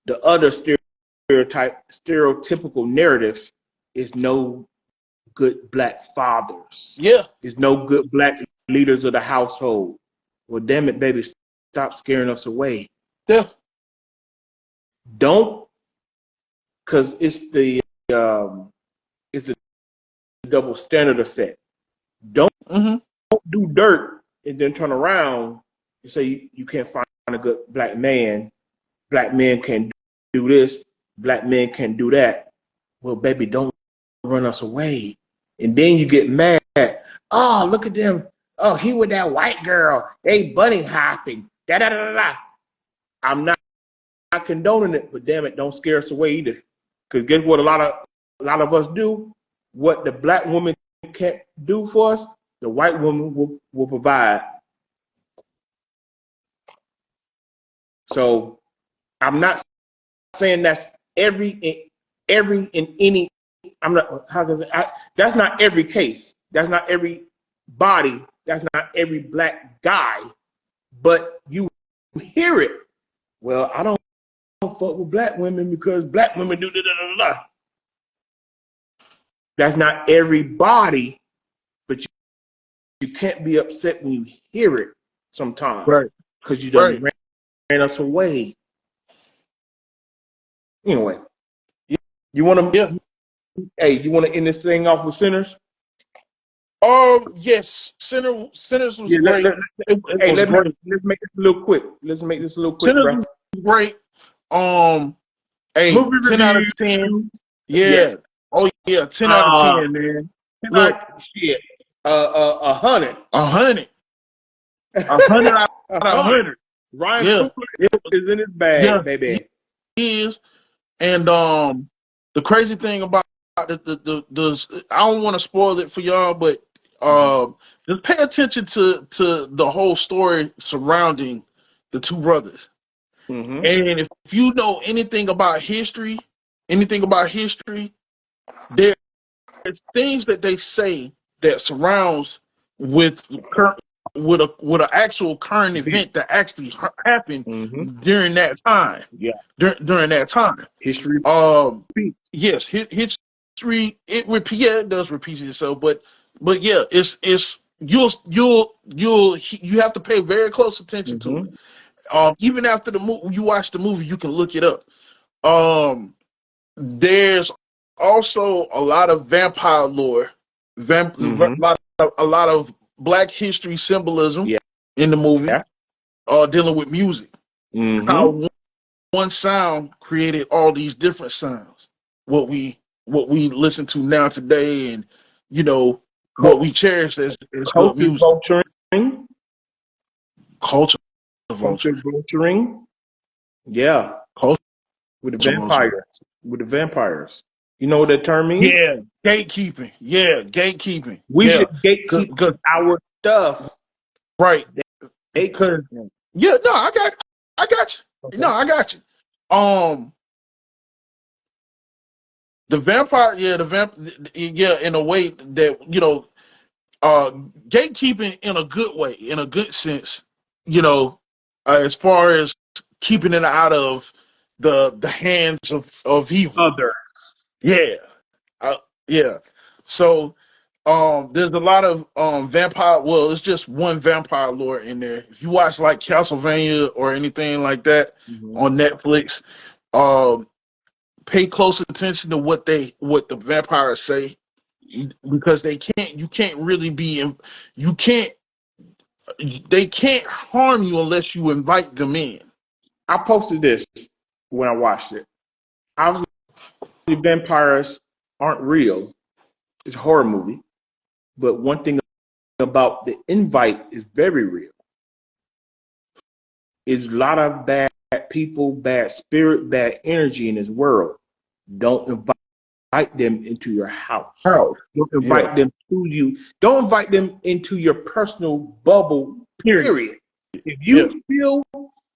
the other stereotypical narrative is no good black fathers. Yeah. There's no good black leaders of the household. Well, damn it, baby, stop scaring us away. Yeah. Don't, because it's the double standard effect. Don't Mm-hmm. do dirt and then turn around and say you can't find a good black man. Black men can do this. Black men can do that. Well, baby, don't run us away. And then you get mad. Oh, look at them. Oh, he with that white girl. They bunny hopping. Da da da da. I'm not condoning it, but damn it, don't scare us away either. Because guess what? A lot of us do. What the black woman can't do for us, the white woman will provide. So I'm not saying that's every in any. I'm not. How does it? That's not every case. That's not every body. That's not every black guy. But you hear it. Well, I don't fuck with black women because black women do da da da da. That's not everybody, but you can't be upset when you hear it sometimes Right. because you Right. done ran us away. Anyway, you want to? Yeah. Hey, you want to end this thing off with sinners? Yes. Sinners was Yeah. great. It Hey, was great. let's make this a little quick. Let's make this a little quick, Sinners bro. was great. Hey, Movie 10 out of review. 10. Yes. Yeah. Oh yeah, 10 out of 10, man. Like Look, shit. 100. 100. 100 out of 100. 100. Ryan Yeah. Coogler is in his Yeah, bag, he baby. is. And the crazy thing about I don't want to spoil it for y'all, but just pay attention to the whole story surrounding the two brothers. Mm-hmm. And if you know anything about history, there's things that they say that surrounds with with an actual current event that actually happened Mm-hmm. during that time. Yeah. During that time. History. Yes, history it does repeat itself, but yeah, it's you have to pay very close attention to Mm-hmm. it. Even after the movie, you watch the movie, you can look it up. There's also a lot of vampire lore, Mm-hmm. a lot of Black history symbolism Yeah. in the movie, Yeah. dealing with music. Mm-hmm. How one sound created all these different sounds. What we listen to now today, and what we cherish as good Culture music. vulturing. Culture Culture vulture. vulturing. Yeah. Culture With the vulture. vampires. With the vampires. You know what that term means? Yeah, gatekeeping. Yeah, gatekeeping. We Yeah, should gatekeep because our stuff. right. They, Because yeah, no, I got you. okay. No, I got you. The vampire, yeah, in a way that gatekeeping in a good way, in a good sense, as far as keeping it out of the hands of evil. Other. Yeah, yeah. So, there's a lot of vampire. Well, it's just one vampire lore in there. If you watch like Castlevania or anything like that Mm-hmm. on Netflix, um, pay close attention to what the vampires say, because you can't really be in, you can't they can't harm you unless you invite them in. I posted this when I watched it. Obviously, vampires aren't real. It's a horror movie. But one thing about the invite is very real. Is a lot of bad people, bad spirit, bad energy in this world. Don't invite them into your house. Oh, Don't yeah, invite them to you. Don't invite them into your personal bubble, period. If yeah, you feel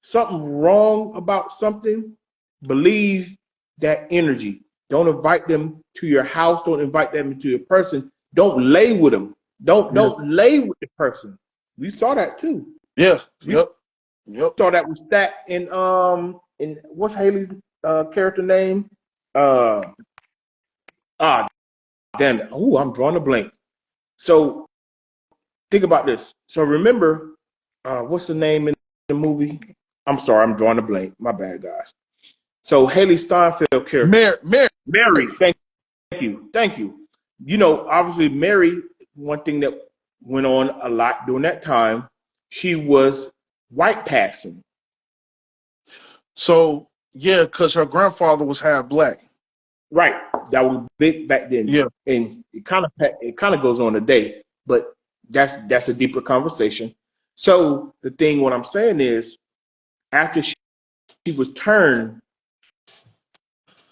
something wrong about something, believe that energy. Don't invite them to your house. Don't invite them into your person. Don't lay with them. yeah, Don't lay with the person. We saw that too. yeah, We yep. saw that with Stat in what's Haley's character name? Uh ah damn it. Oh, I'm drawing a blank. So think about this. So remember, what's the name in the movie? I'm sorry, I'm drawing a blank. My bad, guys. So Haley Steinfeld character, Mary. Thank you. You know, obviously Mary. One thing that went on a lot during that time, she was white passing. So yeah, because her grandfather was half Black. Right, that was big back then, Yeah. and it kind of goes on today, but that's a deeper conversation. So the thing, what I'm saying is, after she was turned,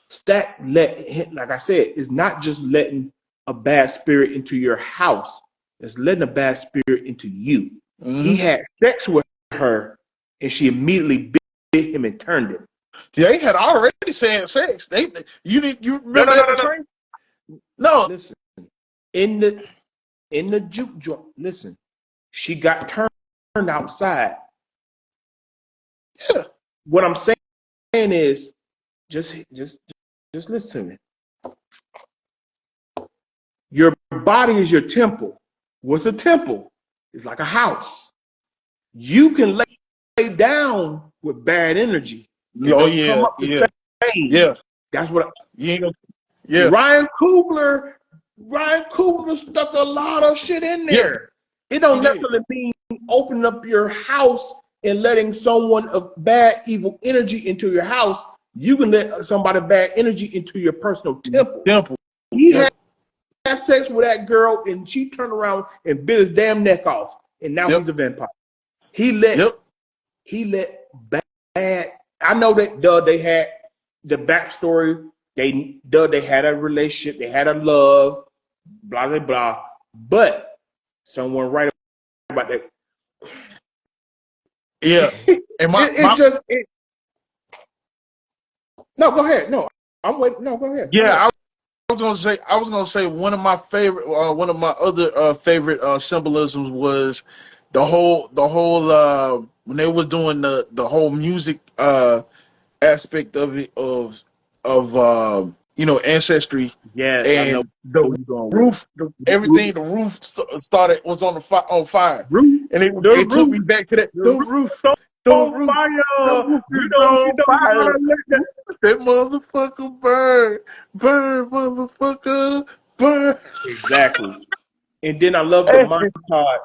Stat like I said, is not just letting a bad spirit into your house; it's letting a bad spirit into you. Mm-hmm. He had sex with her, and she immediately bit him and turned him. They had already said sex. You No, remember no, no, at no, the no. train? No. Listen, in the juke joint. Listen, she got turned outside. Yeah. What I'm saying is, just listen to me. Your body is your temple. What's a temple? It's like a house. You can lay down with bad energy. It Oh don't come yeah, up the same. yeah. That's what Yeah. Yeah. Ryan Coogler stuck a lot of shit in there. Yeah. It don't necessarily mean opening up your house and letting someone of bad, evil energy into your house. You can let somebody bad energy into your personal temple. He had sex with that girl, and she turned around and bit his damn neck off, and now he's a vampire. He let bad. I know that they had the backstory They had a relationship, they had a love, blah blah blah. But someone right about that. Yeah, and no, go ahead. No, I'm waiting. No, go ahead. Yeah, I was gonna say one of my favorite, one of my other favorite symbolisms was the whole when they were doing the whole music aspect of it of ancestry. Yes, I know And the where you're going with roof, everything, the roof started was on fire, roof. and The it took roof. me back to that. The The roof roof, is the on roof, the fire. roof We is don't on fire. gotta let that. That motherfucker burn, burn, motherfucker, burn. Exactly. And then I love the montage.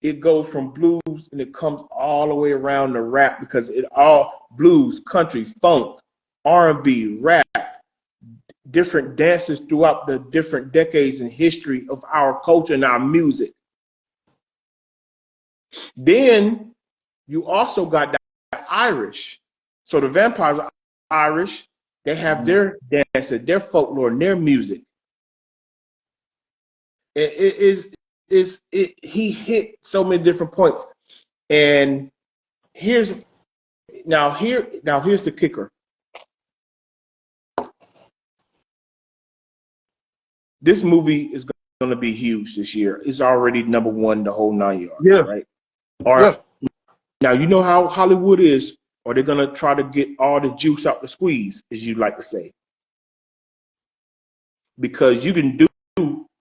It goes from blues and it comes all the way around to rap because it all blues, country, funk, R&B, rap, different dances throughout the different decades in history of our culture and our music. Then you also got the Irish. So the vampires are Irish. They have their dances, their folklore, and their music. He hit so many different points. And here's the kicker. This movie is going to be huge this year. It's already number one, the whole 9 yards, Yeah, right? All right. Yeah. Now you know how Hollywood is. Are they going to try to get all the juice out the squeeze, as you like to say? Because you can do,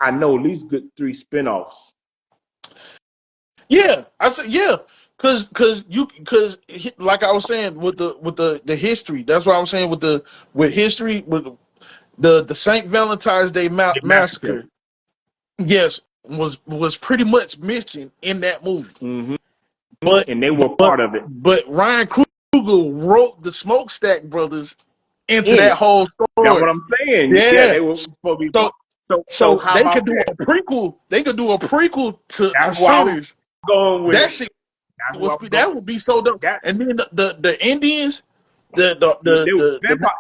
I know, at least good 3 spinoffs. yeah. I said yeah, because like I was saying with the history. That's what I'm saying with history with the Saint Valentine's Day massacre. Yes, was pretty much mentioned in that movie. Mm-hmm. But And they were part of it. But Ryan Coogler wrote the Smokestack Brothers into In that it. whole That's what story. I'm saying. Yeah, Yeah. they were supposed to be So part. So how they about could do that? a prequel. They could do a prequel to That's why I'm Sinners. going with That it. shit That's what I'm going. that would be so dope. That And then the Indians, the they were the vampire,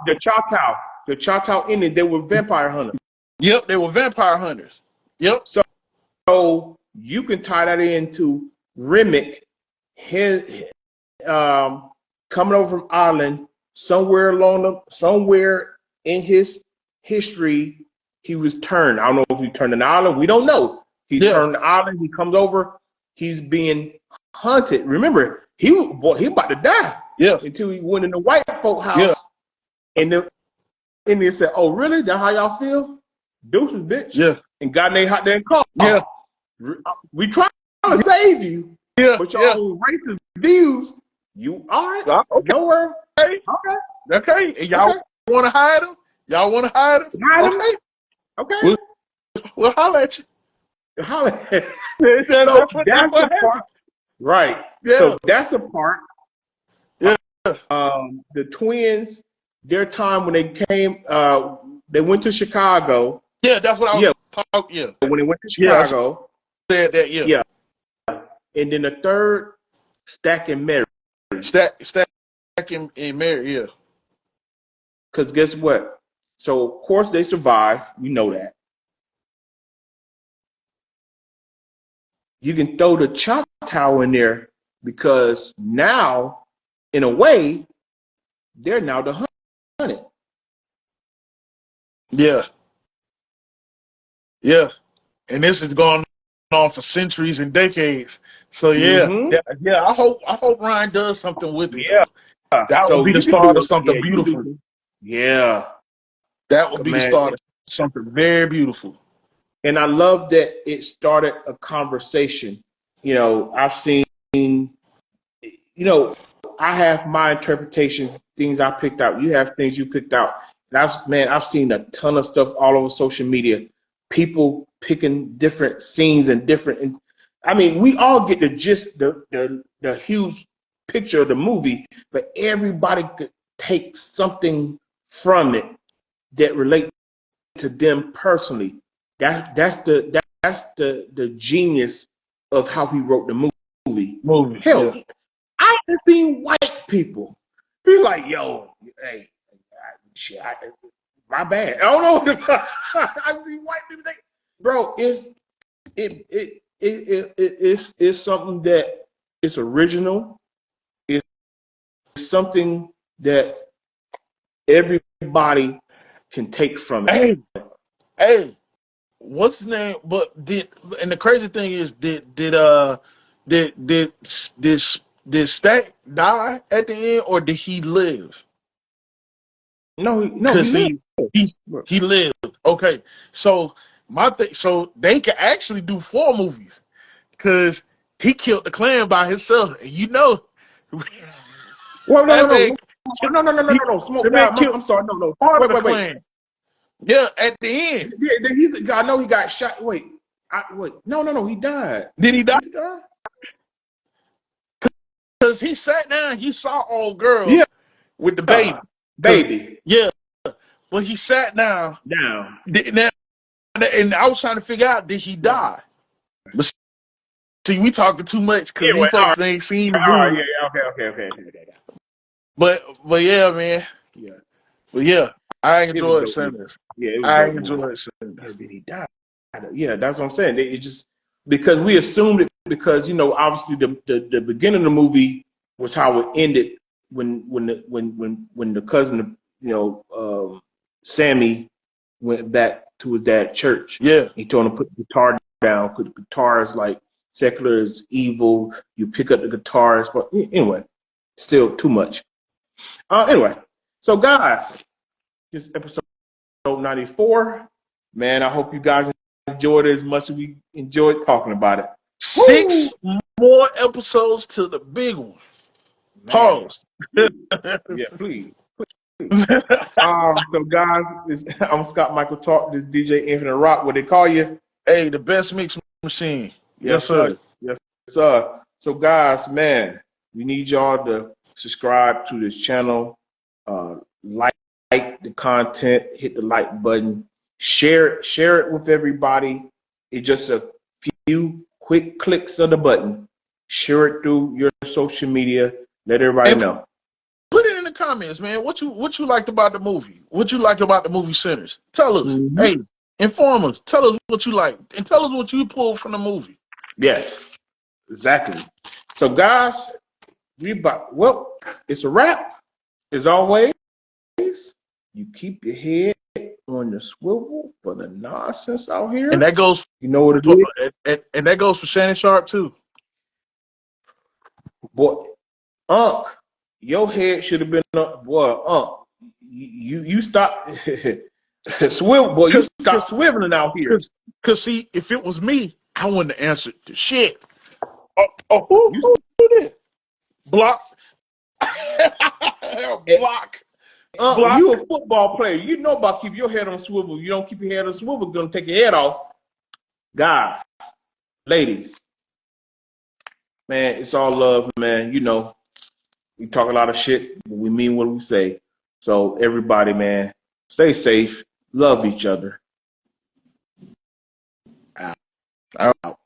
the Choctaw Indians. They were vampire hunters. yep, they were vampire hunters. Yep. So you can tie that into Remick, his coming over from Ireland somewhere in his history, he was turned. I don't know if he turned an island. We don't know. He turned the island. He comes over. He's being hunted. Remember, he about to die. Yeah. Until he went in the white folk house. Yeah. And they said, "Oh, really? That's how y'all feel? Deuces, bitch." Yeah. And got they hot there and called. Yeah. We trying to save you. Yeah. But y'all racist views. You all right? Okay. Nowhere. Okay. Okay. And y'all want to hide him? Y'all want to hide him? Hide him? Okay. We'll holler at you. Holler. So that's the part. Right. Yeah. So that's the part. Yeah. The twins, their time when they came, they went to Chicago. Yeah, that's what I was talking. Yeah. When they went to Chicago. Said that, yeah. Yeah. And then the third, Stack and Mary. Stack and Mary, yeah. Because guess what? So, of course, they survived. We know that. You can throw the Choctaw in there because now, in a way, they're now the hunted. Yeah. Yeah. And this has gone on for centuries and decades. So yeah, I hope Ryan does something with it. Yeah, that would be the start of something beautiful. Yeah, that would be the start of something very beautiful. And I love that it started a conversation. You know, I've seen, I have my interpretations, things I picked out. You have things you picked out. And I've seen a ton of stuff all over social media. People picking different scenes and different. I mean, we all get the gist, the huge picture of the movie, but everybody could take something from it that relates to them personally. That's the genius of how he wrote the movie. Hell, I haven't seen white people be like, "Yo, hey, My bad. I don't know. I see white people think, bro. It's something that it's original. It's something that everybody can take from it. Hey, what's his name? But and the crazy thing is, did Stack die at the end, or did he live? No, he Because lived. he lived. Okay, so so they could actually do 4 movies because he killed the clan by himself. And Well, that man, no. Smoke the man out. killed I'm sorry. No. part of the Wait. clan. Yeah, at the end. Yeah, I know he got shot. Wait. No. He died. Did he die? Did he die? Because he sat down, he saw old girl Yeah. with the baby. Baby. Yeah. Well, he sat down. Down. And I was trying to figure out, did he die? But see, we talking too much because Anyway, these folks ain't seen the all right. movie. Yeah. Okay. But yeah, man. Yeah. But yeah, I It was enjoyed dope. Sanders. Yeah, it was I dope. enjoyed Sanders. Yeah, did he die? Yeah, that's what I'm saying. It just because we assumed it because obviously the beginning of the movie was how it ended when the cousin Sammy went back to his dad's church. Yeah. He told him to put the guitar down because the guitar is like secular is evil. You pick up the guitars, but anyway, still too much. Anyway, so guys, this episode 94. Man, I hope you guys enjoyed it as much as we enjoyed talking about it. 6 more episodes to the big one. Man. Pause. Yeah, please. So guys, I'm Scott Michael Talk. This DJ Infinite Rock. What they call you? Hey, the best mix machine. Yes, sir. Yes, sir. So guys, man, we need y'all to subscribe to this channel. Like the content, hit the like button, share it with everybody. It's just a few quick clicks of the button. Share it through your social media. Let everybody know. Put it in the comments, man. What you liked about the movie? What you liked about the movie Sinners? Tell us. Mm-hmm. Hey, inform us. Tell us what you liked, and tell us what you pulled from the movie. Yes, exactly. So guys, it's a wrap. As always, you keep your head on the swivel for the nonsense out here. And that goes, what it is? And that goes for Shannon Sharpe too. Boy, your head should have been up. Boy, you stop swivel, boy. You stop swiveling out here. Cause see, if it was me, I wouldn't have answered the shit. Who did? Block. Block. You a football player. You know about keep your head on swivel. You don't keep your head on swivel, gonna take your head off. Guys, ladies, man, it's all love, man. We talk a lot of shit, but we mean what we say. So everybody, man, stay safe, love each other. Out.